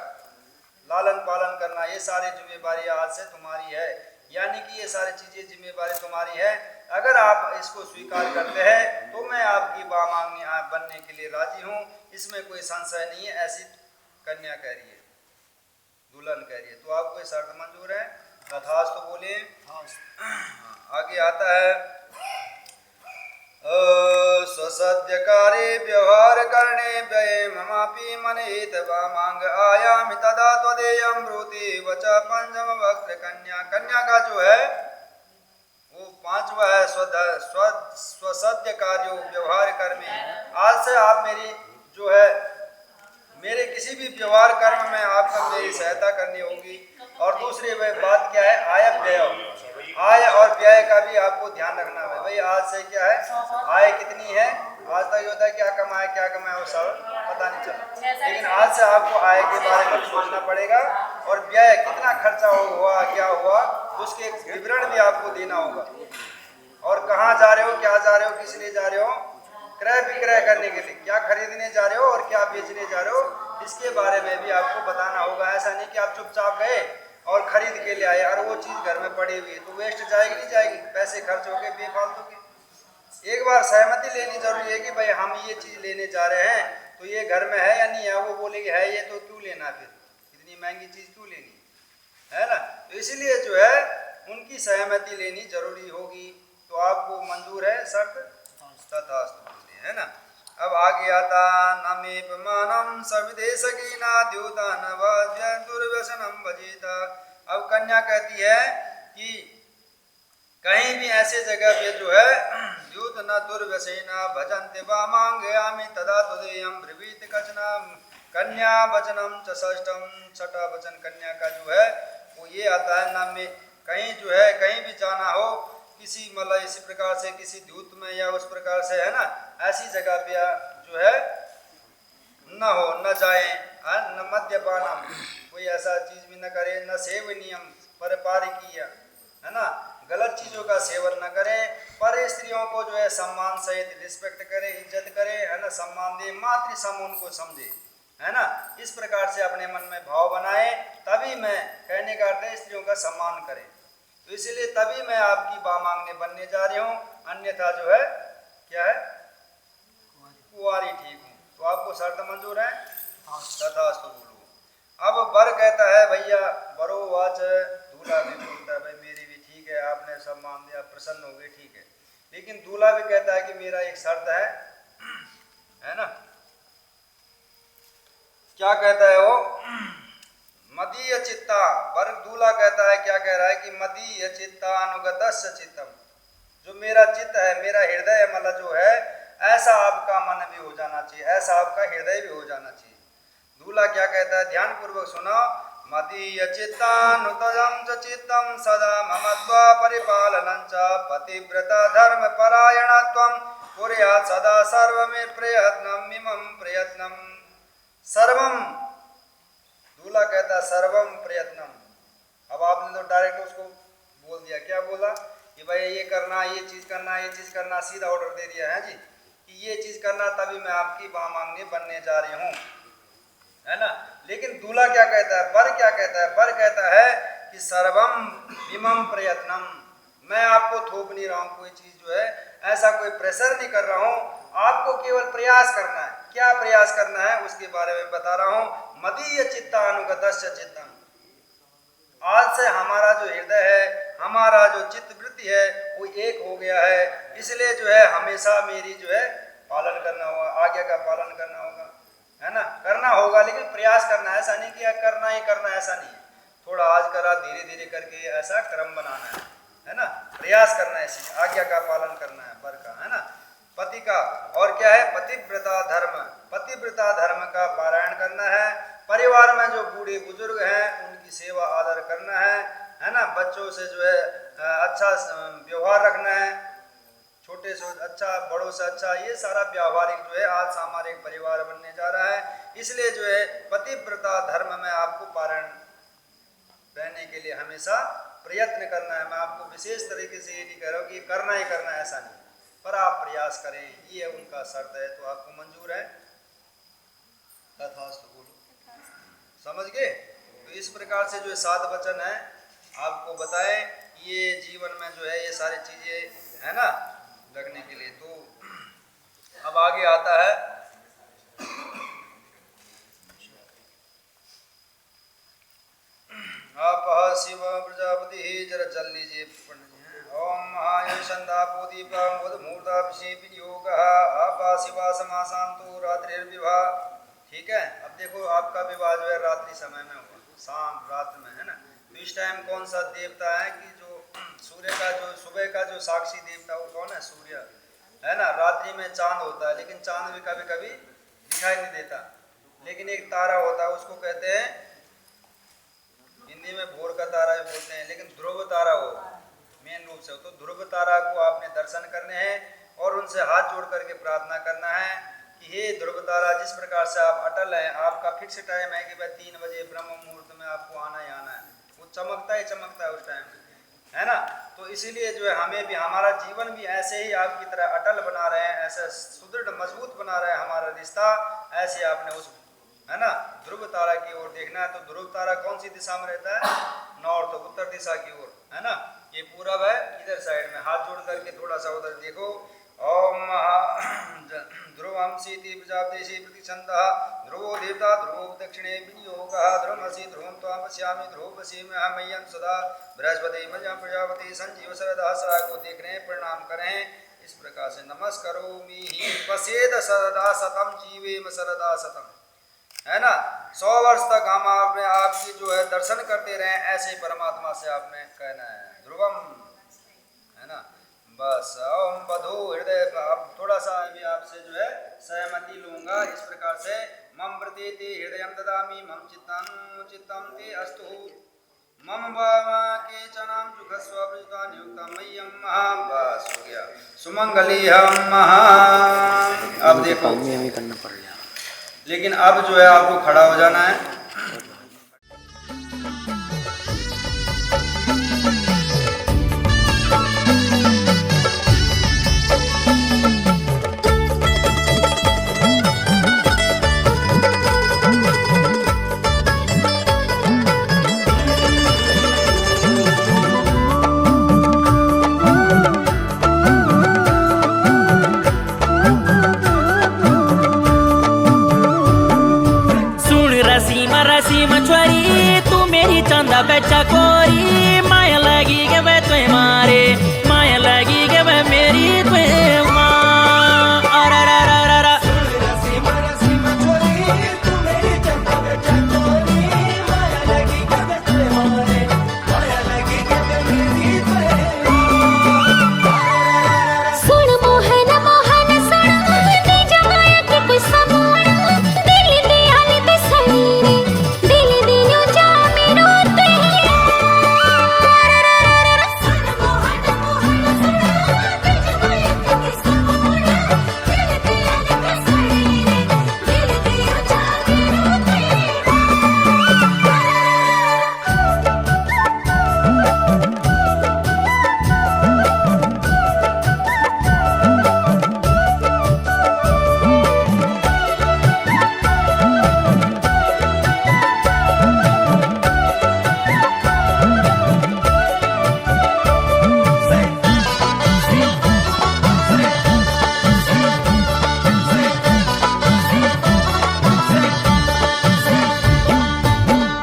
लालन पालन करना, ये सारी जिम्मेवारी आज से तुम्हारी है। यानी कि ये सारी चीजें जिम्मेवारी तुम्हारी है। अगर आप इसको स्वीकार करते हैं तो मैं आपकी बामांगनी बनने के लिए राजी हूँ, इसमें कोई संशय नहीं है। ऐसी कन्या कह रही है, दुल्हन कह रही है। तो आपको ये शर्त मंजूर है? तथास्तु तो बोले। आगे आता है, स्वसद्यकारे व्यवहार करने व्यय ममापि मनेत वामांग आयामि तदा त्वदेयं ब्रूति वच पंचम वक्र कन्या। कन्या का जो है वो पांचवा है स्वसद्य कार्यो व्यवहार कर्मे। आज से आप मेरी जो है मेरे किसी भी व्यवहार कर्म में आपको मेरी सहायता करनी होगी। और दूसरी बात क्या है, आय व्यय, आय और व्यय का भी आपको ध्यान रखना है। भाई आज से क्या है, आय कितनी है, आज तक होता है क्या कमाए वो सब पता नहीं चला, लेकिन आज से आपको आय के बारे में सोचना पड़ेगा। और व्यय कितना खर्चा हुआ, क्या हुआ, उसके विवरण भी आपको देना होगा। और कहाँ जा रहे हो, क्या जा रहे हो, किस लिए जा रहे हो, क्रय विक्रय करने के लिए क्या खरीदने जा रहे हो और क्या बेचने जा रहे हो, इसके बारे में भी आपको बताना होगा। ऐसा नहीं कि आप चुपचाप गए और खरीद के ले आए और वो चीज़ घर में पड़ी हुई है तो वेस्ट जाएगी, नहीं जाएगी, पैसे खर्च हो गए बेफालतू के। एक बार सहमति लेनी जरूरी है कि भाई हम ये चीज़ लेने जा रहे हैं तो ये घर में है या नहीं है। वो बोलेगी है ये तो क्यों लेना, फिर इतनी महंगी चीज़ क्यों लेनी है ना। तो इसीलिए जो है उनकी सहमति लेनी जरूरी होगी। तो आपको मंजूर है शर्त? तथास्तु है ना। अब आगे आता, नमेपमानम सविदेशकीना द्योतन वाद्य दुर्व्यसनम भजेता। अब कन्या कहती है कि कहीं भी ऐसे जगह पे जो है द्योत न दुर्व्यसेना भजन्ते वामांगयामि तदा तुदेयं ब्रवीत कचना। कन्या वचनम च षष्ठम, छठा वचन कन्या का जो है वो ये आता है, नाम में कहीं जो है कहीं भी जाना हो किसी मतलब इसी प्रकार से किसी द्यूत में या उस प्रकार से है ना, ऐसी जगह पे जो है न हो, न जाए, न मद्यपान, कोई ऐसा चीज भी न करे, न सेवनियम पर पारिकीय है ना, गलत चीजों का सेवन न करे, पर स्त्रियों को जो है सम्मान सहित रिस्पेक्ट करे, इज्जत करे है ना, सम्मान दे, मातृ सम उनको समझे है ना। इस प्रकार से अपने मन में भाव बनाए, तभी मैं कहने का अर्थ है स्त्रियों का सम्मान करें। तो इसीलिए तभी मैं आपकी बामांगने बनने जा रही हूँ, अन्यथा जो है क्या है, कुंवारी ठीक हूँ। तो आपको शर्त मंजूर है? तथास्तु बोलो। अब वर कहता है भैया बरो वाच, दूल्हा भी बोलता है भाई मेरी भी ठीक है, आपने सम्मान दिया, प्रसन्न हो गए, ठीक है। लेकिन दूल्हा भी कहता है कि मेरा एक शर्त है ना। क्या कहता है वो, मदीय चित्ता। वर दूल्हा कहता है, क्या कह रहा है कि मदीय चित्ता अनुगतस्य चित्तम, जो मेरा चित्त है, मेरा हृदय मतलब जो है ऐसा आपका मन भी हो जाना चाहिए, ऐसा आपका हृदय भी हो जाना चाहिए। दूल्हा क्या कहता है, ध्यान पूर्वक सुनो। मदीय चित्तानुतजं च चित्तं सदा ममत्वा परिपालनं च पतिव्रता धर्म परायणत्वं कुर्यात् सदा सर्वमे प्रयत्नम् इमं प्रयत्नम् सर्वम। दूल्हा कहता है सर्वम प्रयत्नम। अब आपने तो डायरेक्ट उसको बोल दिया, क्या बोला कि भाई ये करना, ये चीज़ करना, ये चीज़ करना, सीधा ऑर्डर दे दिया है जी कि ये चीज़ करना, तभी मैं आपकी बामांगनी बनने जा रही हूँ है ना। लेकिन दूल्हा क्या कहता है, वर क्या कहता है, वर कहता है कि सर्वम इमं प्रयत्नम, मैं आपको थोप नहीं रहा हूँ कोई चीज़ जो है, ऐसा कोई प्रेशर नहीं कर रहा हूँ, आपको केवल प्रयास करना है। क्या प्रयास करना है उसके बारे में बता रहा हूँ। मदीय चित्तानुगतस्य चित्तम, आज से हमारा जो हृदय है, हमारा जो चित्त वृत्ति है वो एक हो गया है। इसलिए जो है हमेशा मेरी जो है पालन करना होगा, आज्ञा का पालन करना होगा है ना, करना होगा, लेकिन प्रयास करना है। ऐसा नहीं कि करना ही करना, ऐसा नहीं है, थोड़ा आज करा धीरे धीरे करके ऐसा क्रम बनाना है ना, प्रयास करना है, आज्ञा का पालन करना है वर का है ना, पति का। और क्या है, पतिव्रता धर्म, पतिव्रता धर्म का पारायण करना है। परिवार में जो बूढ़े बुजुर्ग हैं उनकी सेवा आदर करना है ना, बच्चों से जो है अच्छा व्यवहार रखना है, छोटे से अच्छा, बड़ों से अच्छा, ये सारा व्यावहारिक जो है आज हमारे एक परिवार बनने जा रहा है। इसलिए जो है पतिव्रता धर्म में आपको पारायण रहने के लिए हमेशा प्रयत्न करना है। मैं आपको विशेष तरीके से ये नहीं कह रहा हूँ कि करना ही करना है, ऐसा नहीं, पर आप प्रयास करें, ये उनका शर्त है। तो आपको मंजूर है? तथास्तु बोलो, समझ गए? तो इस प्रकार से जो 7 वचन है आपको बताएं, ये जीवन में जो है ये सारी चीजें है ना लगने के लिए। तो अब आगे आता है आप शिव प्रजापति जरा चल लीजिए। ओम महायुषंदापोदीपामूर्धाभिषेक आपा शिवा समाशांतो रात्रिर्विवाह। ठीक है, अब देखो आपका विवाह जो है रात्रि समय में होगा, शाम रात में, है ना। तो इस टाइम कौन सा देवता है कि जो सूर्य का जो सुबह का जो साक्षी देवता वो कौन है? सूर्य, है ना। रात्रि में चांद होता है, लेकिन चांद भी कभी कभी दिखाई नहीं देता। लेकिन एक तारा होता है, उसको कहते हैं हिंदी में भोर का तारा भी बोलते हैं, लेकिन ध्रुव तारा हो मेन रूप से। तो ध्रुव तारा को आपने दर्शन करने हैं और उनसे हाथ जोड़ करके प्रार्थना करना है कि हे ध्रुव तारा, जिस प्रकार से आप अटल हैं, आपका फिक्स टाइम है कि भाई 3 बजे ब्रह्म मुहूर्त में आपको आना ही आना है। वो चमकता ही चमकता है उस टाइम में, है ना। तो इसीलिए जो है हमें भी हमारा जीवन भी ऐसे ही आपकी तरह अटल बना रहे हैं, ऐसे सुदृढ़ मजबूत बना रहे हैं हमारा रिश्ता। ऐसे आपने उस, है ना, ध्रुव तारा की ओर देखना है। तो ध्रुव तारा कौन सी दिशा में रहता है? नॉर्थ, उत्तर दिशा की ओर, है ना। ये पूरब है, इधर साइड में हाथ जोड़ करके थोड़ा सा उधर देखो। ओम ध्रुवम सीति प्रजापति प्रतिछंदः ध्रुवो देवता ध्रुवो दक्षिणे विनियोगः ध्रुवमसि ध्रुवं त्वां पश्यामि ध्रुवो पश्येम्यहं सदा बृहस्पति मज्जं प्रजापति संजीव सरदः सदा को देख रहे हैं, प्रणाम करें इस प्रकार से। नमस्करोमि पश्येद सरदा सतम जीवेम सरदा सतम, है ना। 100 वर्ष तक हम आपकी जो है दर्शन करते रहे, ऐसे परमात्मा से आपने कहना है ध्रुवम, है ना। बस ओम बधो हृदय। अब थोड़ा सा भी आपसे जो है सहमति लूंगा इस प्रकार से। मम प्रतीति हृदय ददामि मम चित्तम ते अस्तु मम बामा के चनाम सुखस्व प्रजुता नियुक्तम मह्यम महा। बस हो गया, सुमंगली हम महा। अब देखो करना पड़ेगा, लेकिन अब जो है आपको खड़ा हो जाना है। बच्चा कोरी माया लगी के वे तुम्हें मारे, माया लगी के वे मेरी तुम्हें माँ। अरे रा रा रा रा सुन मोहन मोहन सुन दे जमाया के कोई समान दिल दिया ले ते समीरे दिल दियो जा मेरो ते। सुन मोहन मोहन सुन दे जमाया के कोई समान दिल दिया ले ते समीरे दिल दियो जा मेरो ते।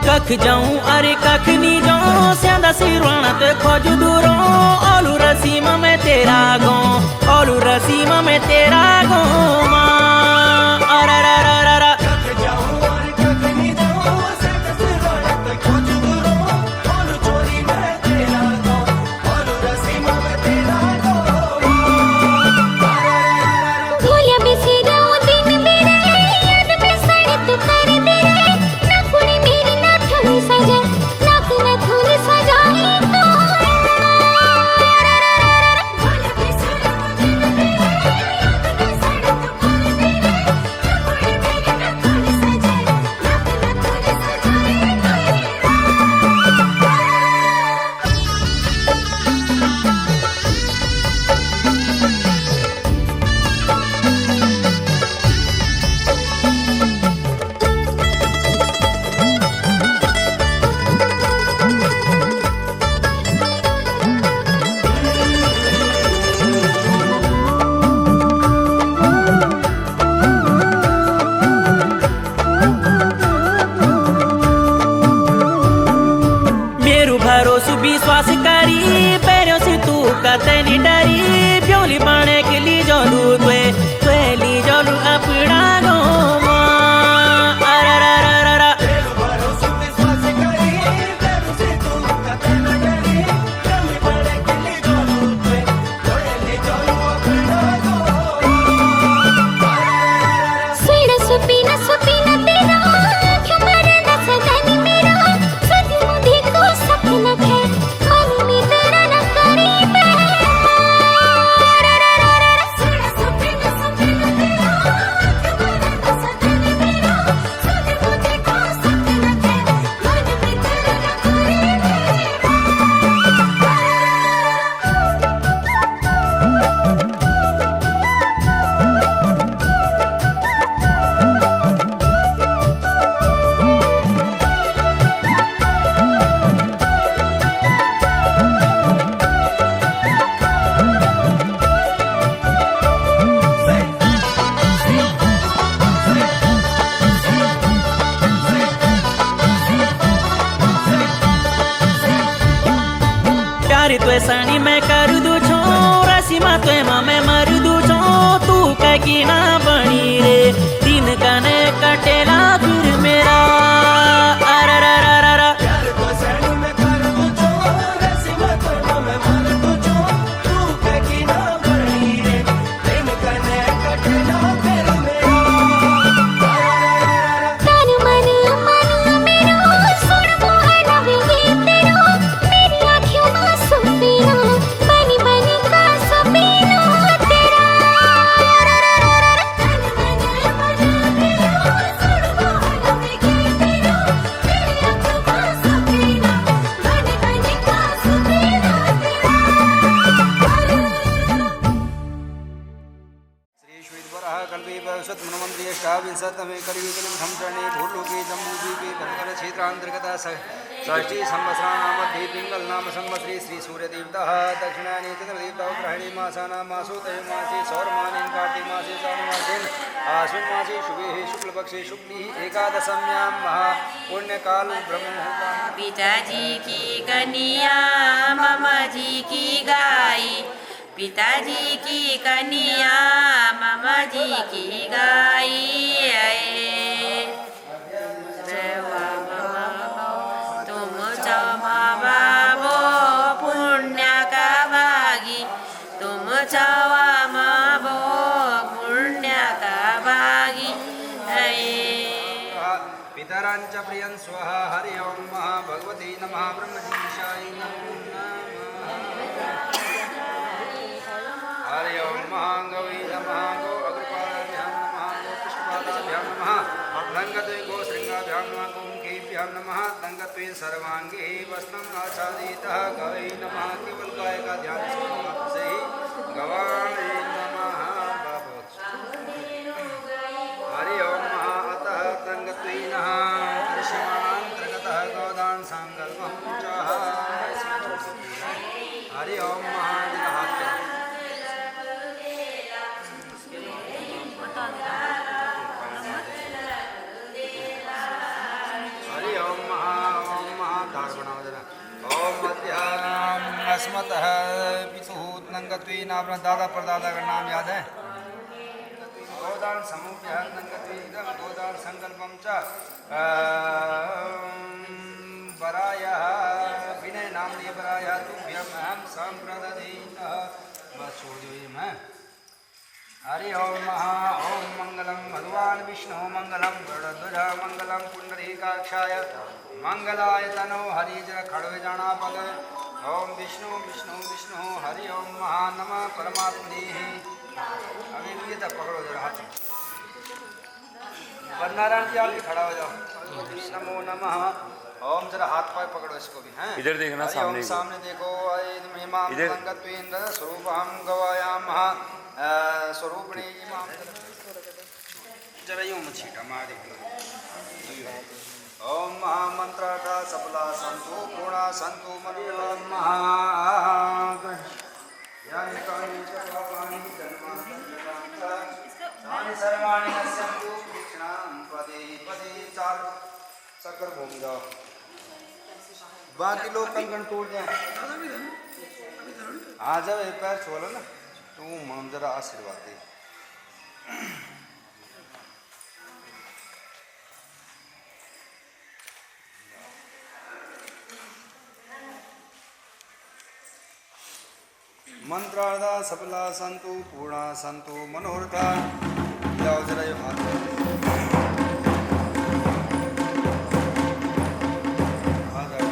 कख जाऊं अरे कख नी जाऊं स्यांदा सिरवाना ते खोज दूरों। ओलू रसीम में तेरा गाँव, ओलू रसीम में तेरा गाँव माँ। अरे रा रा रा रा गोलियां बिसेरा दिन मेरे याद में सड़े तो कर दे ना कुड़ी मेरी ना थोड़ी सजा ना थोड़ी सजाई तो। गोलियां बिसेरा सानी मैं कर दू छो रसीमा तो मैं मर दू छो तू कहीं ना बनी रे दिन कने कटेला फिर मेरा षष्ठी संवत्सराणामध्ये पिंगल नाम संवत्सरे श्री सूर्यदेवतः दक्षिणायने चंद्रदेवता ग्रहणे मासानां मासो तयोमासे सौरमाने कार्तिक मासे श्रावणमासेन आश्विन मासे शुभे शुक्लपक्षे शुक्ली एकादशम्यां महापुण्यकाल ब्रह्ममुहूर्तां पिताजी की कन्या मामा जी की गाय पिताजी की कन्या मामा जी की गाय पितरांच प्रियं स्वः हरि ओं भगवती नमः ब्रह्मजीशाय नमो नमः हरि ओं गौरी नमः गो अग्रपादाभ्यां नमः गो पुष्पपादाभ्यां नमः लङ्घत्वे गो शृङ्गाभ्यां नमः गोमुखेभ्यां नमः लङ्घत्वे सर्वाङ्गे वस्त्रम् आच्छादितः गवै नमः केवलकाय का ध्यान से ही गवाणे नमः हरि ओं दृश्यमानान्तर्गतः गोदान संकल्पं च हरि ओं हरि ओं ओं अस्मतः पितुः नंगत्वे नाम दादा परदादा का नाम याद है गोदान समूह नंगत्वेदं गोदान संकल्पं च वरायः विनय नामनी वरायः तुभ्यं अहं संप्रददेयः बस छोड़ दो ये मैं हरि ओं ओं मंगलम भगवान विष्णु मंगलम गरुड़ध्वज मंगलम पुंडरीकाक्षाय मंगलाय तनो हरि जर खड़वे जाना पद ओं विष्णु विष्णु विष्णु हरि ओं नमः परमात्मने अभी ये तक पकड़ो जरा हाथ नारायण जी आप भी खड़ा हो जाओ नमो नमः ओम जरा हाथ पाए पकड़ो इसको भी हैं इधर देखना सामने सामने देखो महिमा संगत्वेन्द्र स्वरूपम गवायामः स्वरूपणे इमाम जरा यूं छीटा मार देखो ओम महामंत्रार्था सफला संतु पूर्णा संतु मनोरम महा यानि कानि च पापानि जन्मानि सर्वाणि नश्यन्तु कृष्णां पदे पदे चार चक्कर घूम जाओ बाकी लोग कंगन तोड़ जाए आ जाओ एक पैर छोड़ो ना तू हम जरा आशीर्वाद दे मंत्रार्था सफला संतु पूर्णा संतु मनोहरता जाओ जरा ये हाथ आ जाओ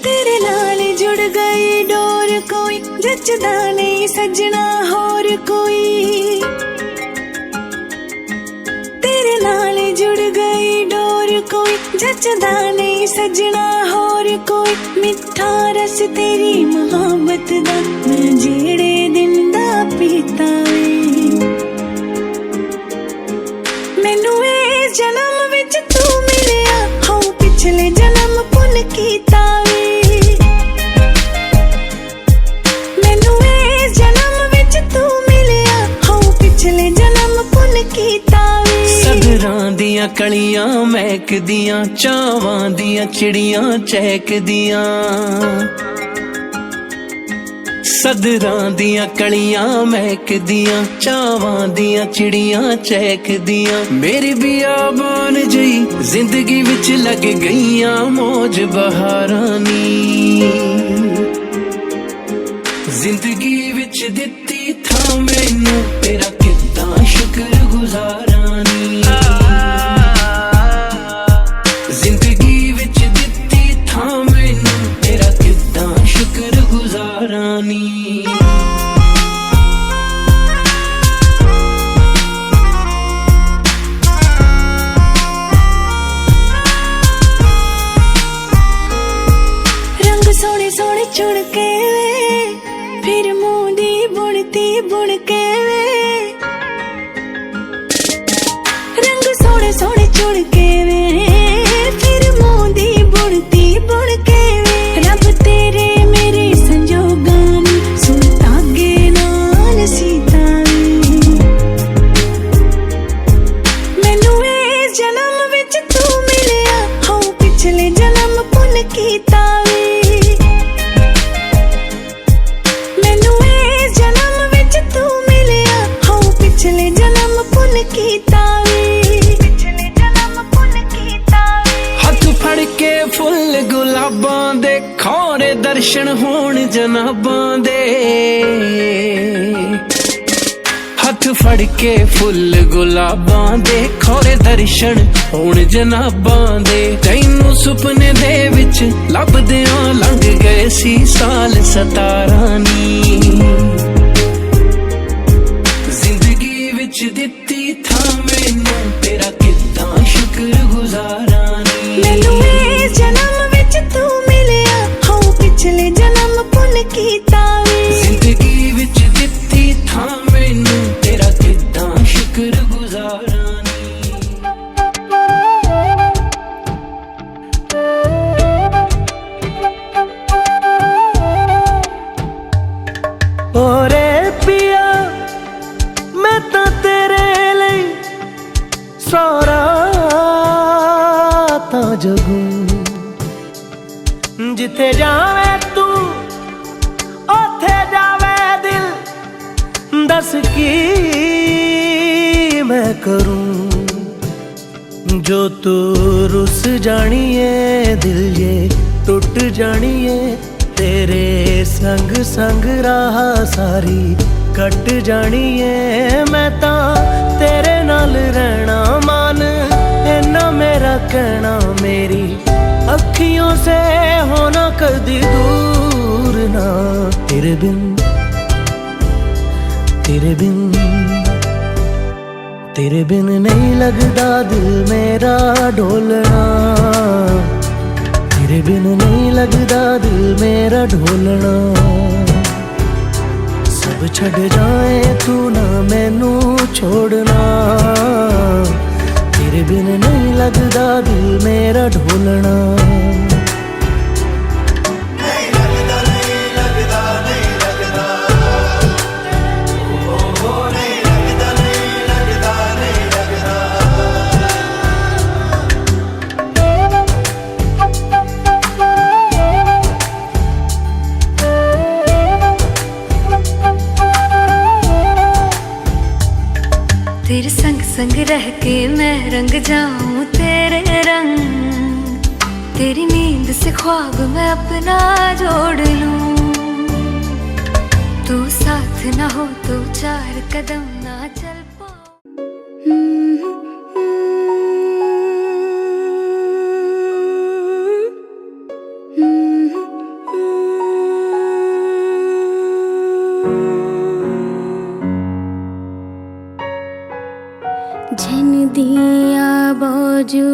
तेरे नाल जुड़ गई डोर कोई जचदा नहीं सजना होर कोई तेरे नाल जुड़ गई डोर कोई जचदा नहीं सजना होर कोई मिठा रस तेरी मोहब्बत दा मैं जेड़े दिन दा पीता वे मैनू ए जन्म विच तू मिलिया हो पिछले जन्म पुन कीता वे मैनू ए जन्म पिछले जन्म पुन कीता वे सदरां दियां कलियां महकदियां चावां दियां चिड़ियां चहकदियां सदरां दियां कलियां महकदियां चावां दियां चिड़ियां चहकदियां मेरी बियाबान जई जिंदगी विच लग गईयां मौज बहारां नी जिंदगी विच दित्ती था मैनू तेरा कितना शुक्र गुजारां नी जिंदगी विच दित्ती था मैनू तेरा कितना शुक्र गुजारां नी रंग सोने सोने चुन के वे फिर मूं दी बुनती बुन के वे रंग सोने सोने चुन के वे फिर मूं दी बुनती बुन के वे रब तेरे मेरे संजोगां नी सुन धागे नाल सीता मैनू इस जन्म विच तू मिलिया हाँ पिछले जन्म पुन कीता वे मैनू इस जन्म विच तू मिलिया हाँ पिछले जन्म पुन कीता वे पिछले जन्म पुन कीता वे हथ फड़ के फुल गुलाबां दे खौरे दर्शन होण जनाबां दे हथ फड़ के फुल गुलाबां दे खौरे दर्शन होण जनाबां दे तैनू सुपने दे विच लभदियां लंघ गए सी साल 17 नी जिंदगी विच दित्ती था मैनू तेरा कितना शुक्र गुजारां नी मैनू इस जन्म विच तू मिलिया हाँ पिछले जन्म पुन कीता वे जिंदगी विच दित्ती था मैनू तेरा कितना शुक्र गुजारां नी ओरे पिया मैं तां तेरे लई सारा तां जगूं जिथे जावे तू ओथे जावे दिल दस की मैं करूं जो तू रुस जानिए दिल ये टूट जानिए तेरे संग संग राह सारी कट जानिए मैं तां तेरे नाल रहना मान इन्ना मेरा कहना मेरी अखियों से होना कदी दूर ना तेरे बिन नहीं लगदा दिल मेरा ढोलना तेरे बिन नहीं लगदा दिल मेरा ढोलना सब छड़ जाए तू ना मैनू छोड़ना तेरे बिन नहीं लगदा दिल मेरा ढोलना तेरे संग संग रह के मैं रंग जाऊं तेरे रंग तेरी नींद से ख्वाब मैं अपना जोड़ लूं तू साथ ना हो तो 4 कदम ना चल झन दिया बाजू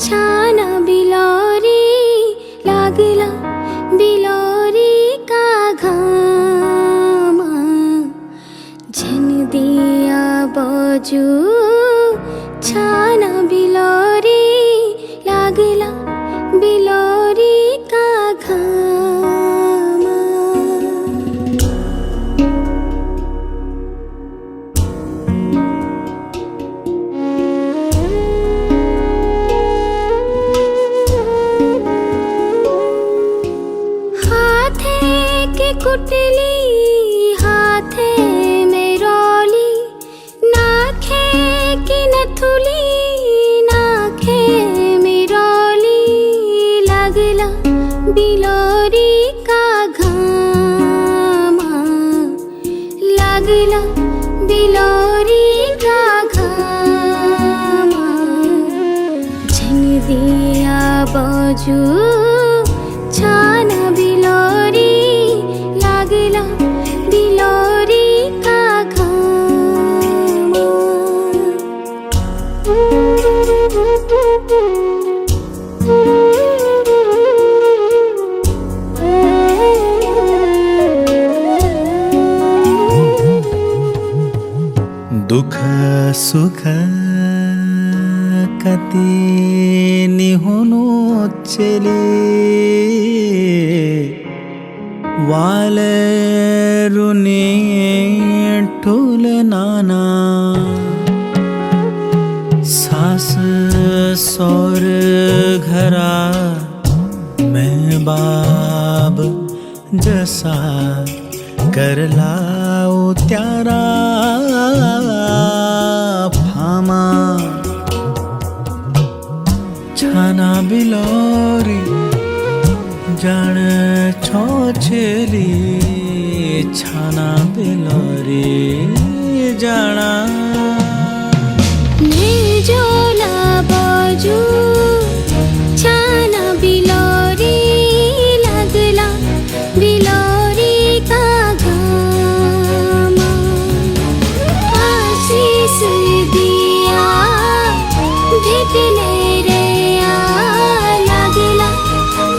छाना बिलोरी लागला बिलोरी का घामा झन दिया बाजू छाना बिलोरी लागला बिलोरी का घामा बाजू छान बिलोरी लागला बिलोरी का घाम दुख सुख कति निहुनु चले वाले रुने ठुल नाना सास सौर घरा मैं बाब जसा कर लाओ त्यारा फामा छाना बिलोरी जान छो छेली छाना बिलोरी जाना निर्जला बाजू छाना बिलोरी लागला बिलोरी का घाम आशीष दिया भेटले रया लागला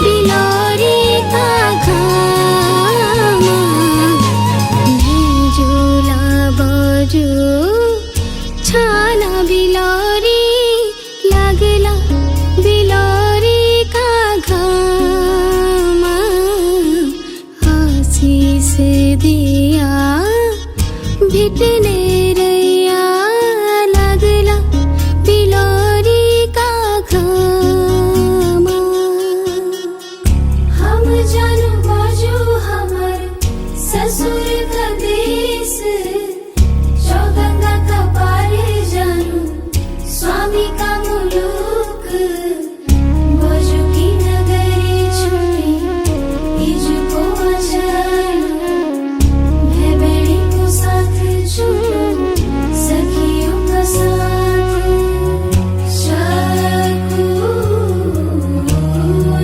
बिलोरी का घाम निर्जला बाजू छाना बिलोरी लागला बिलोरी का घाम आशीष दिया भेटले रया लागला बिलोरी का घाम हम जानू बाजू हमर ससुर का देश चौगंगा का पार जानू स्वामी का मुलुक बाजू की नगरी छुटी इजुको जानू मैं बेड़ी को साथ छूटू सखियों का साथ शाकू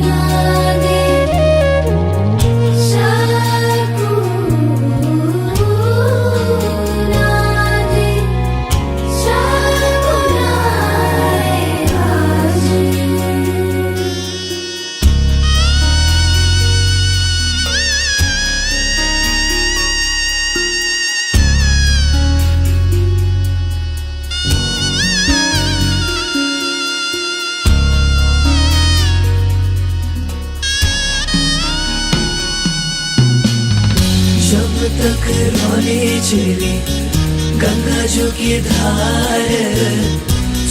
नागे शाकू नागे शाकू नागे आज जब तक रोने चली गंगा जो की धार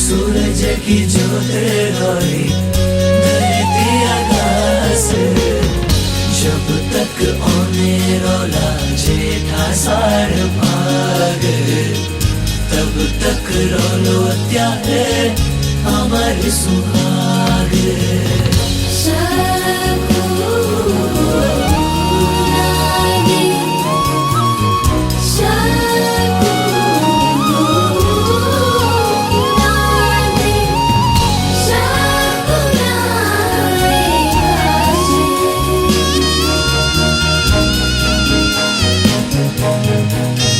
सूरज की जोत रोई धरती आकाश जब तक ओने रोला जेठा सार भाग तब तक रोलो त्याग अमर सुहाग शाकू नागे शाकू नागे शाकू नागे आज शाकू नागे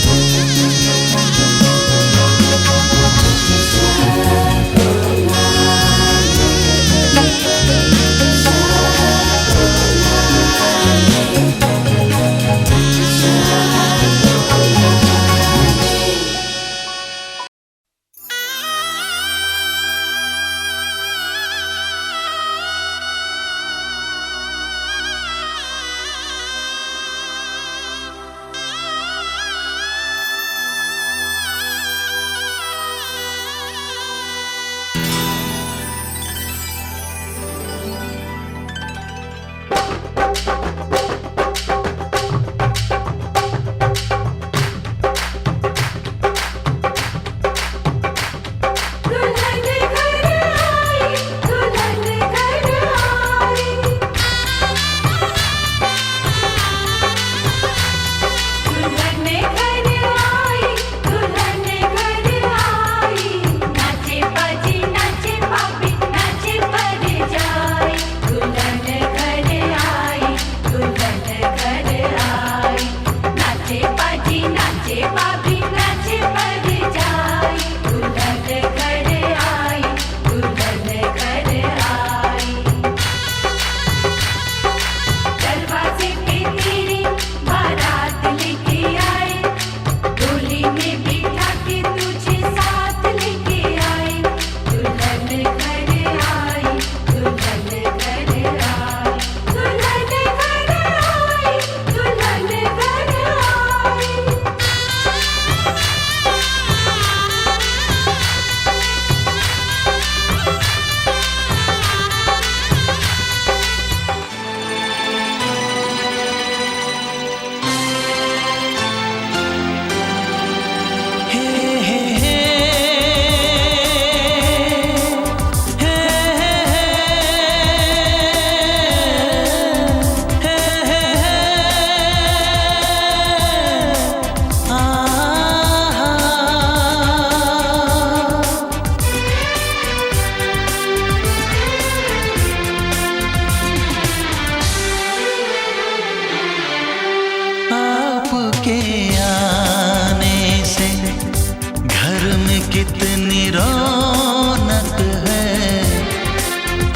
कितनी रौनक है,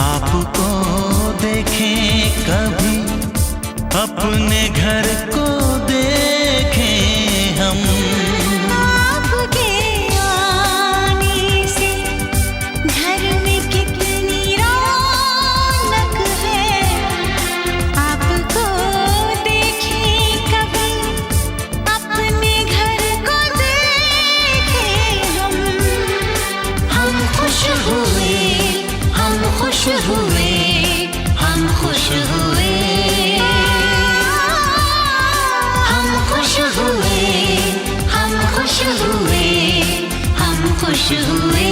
आपको देखें कभी, अपने घर को देखें हम। आपके आने से घर में कितनी रौनक है, आपको देखें कभी, अपने घर को देखें हम। हम खुश हुए, हम खुश हुए, हम खुश हुए, हम खुश हुए, हम खुश हुए, हम खुश हुए।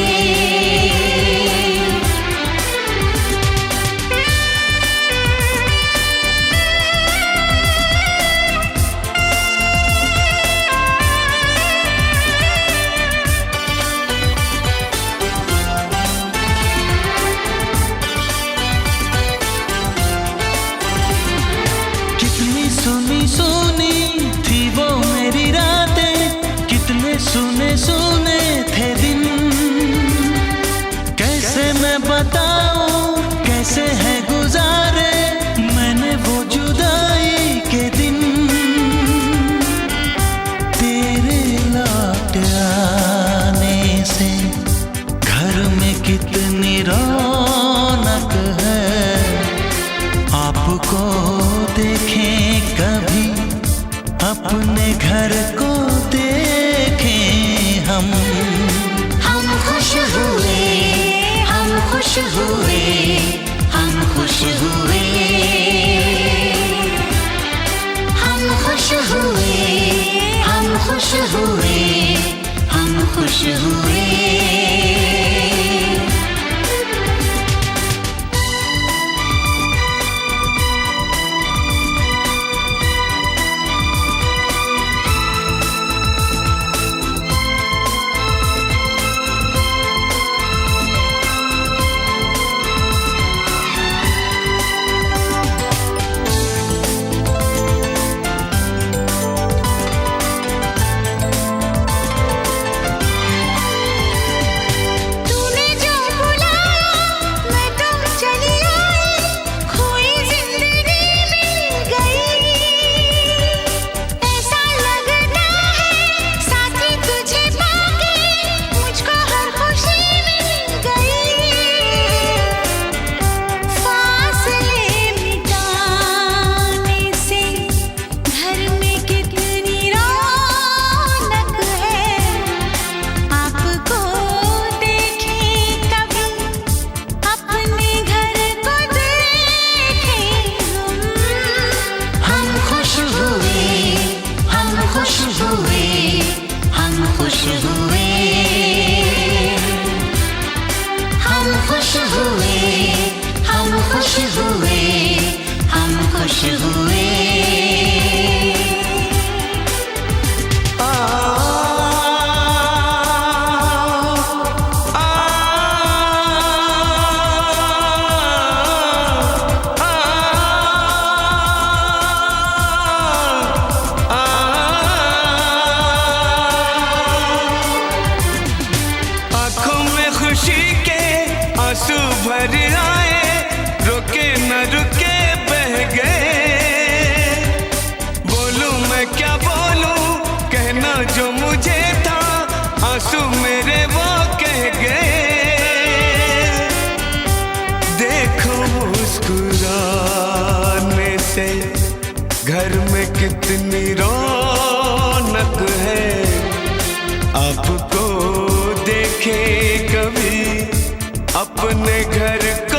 कितनी सुनी सुनी थी वो मेरी रातें, कितने सुने सुने थे दिन। कैसे मैं बताऊं कैसे है गुजारे मैंने वो जुदाई के दिन। तेरे लौट आने से घर में कितनी रौनक है, आपको देखें कभी, अपने घर को देखें हम। हम खुश हुए, हम खुश हुए, हम खुश हुए, हम खुश हुए, हम खुश हुए, हम खुश हुए। तूने जो बुलाया मैं तो चली आई, खोई जिंदगी मिल गई। ऐसा लगता है साथी तुझे पाके मुझको हर खुशी मिल गई। फासले मिटाने से घर में कितनी रौनक है, आपको देखें कभी, अपने घर को देखें हम। हम खुश हुए, हम खुश हुए, हम खुश हुए, हम खुश हुए, हम खुश हुए, हम खुश हुए। आँखों में खुशी के आंसू भर आए, रुके न रुके बह गए। बोलूं मैं क्या बोलूं, कहना जो मुझे था, आंसू मेरे वो कह गए। देखो मुस्कुराने से घर में कितनी रौनक है, आपको देखे कभी, अपने घर को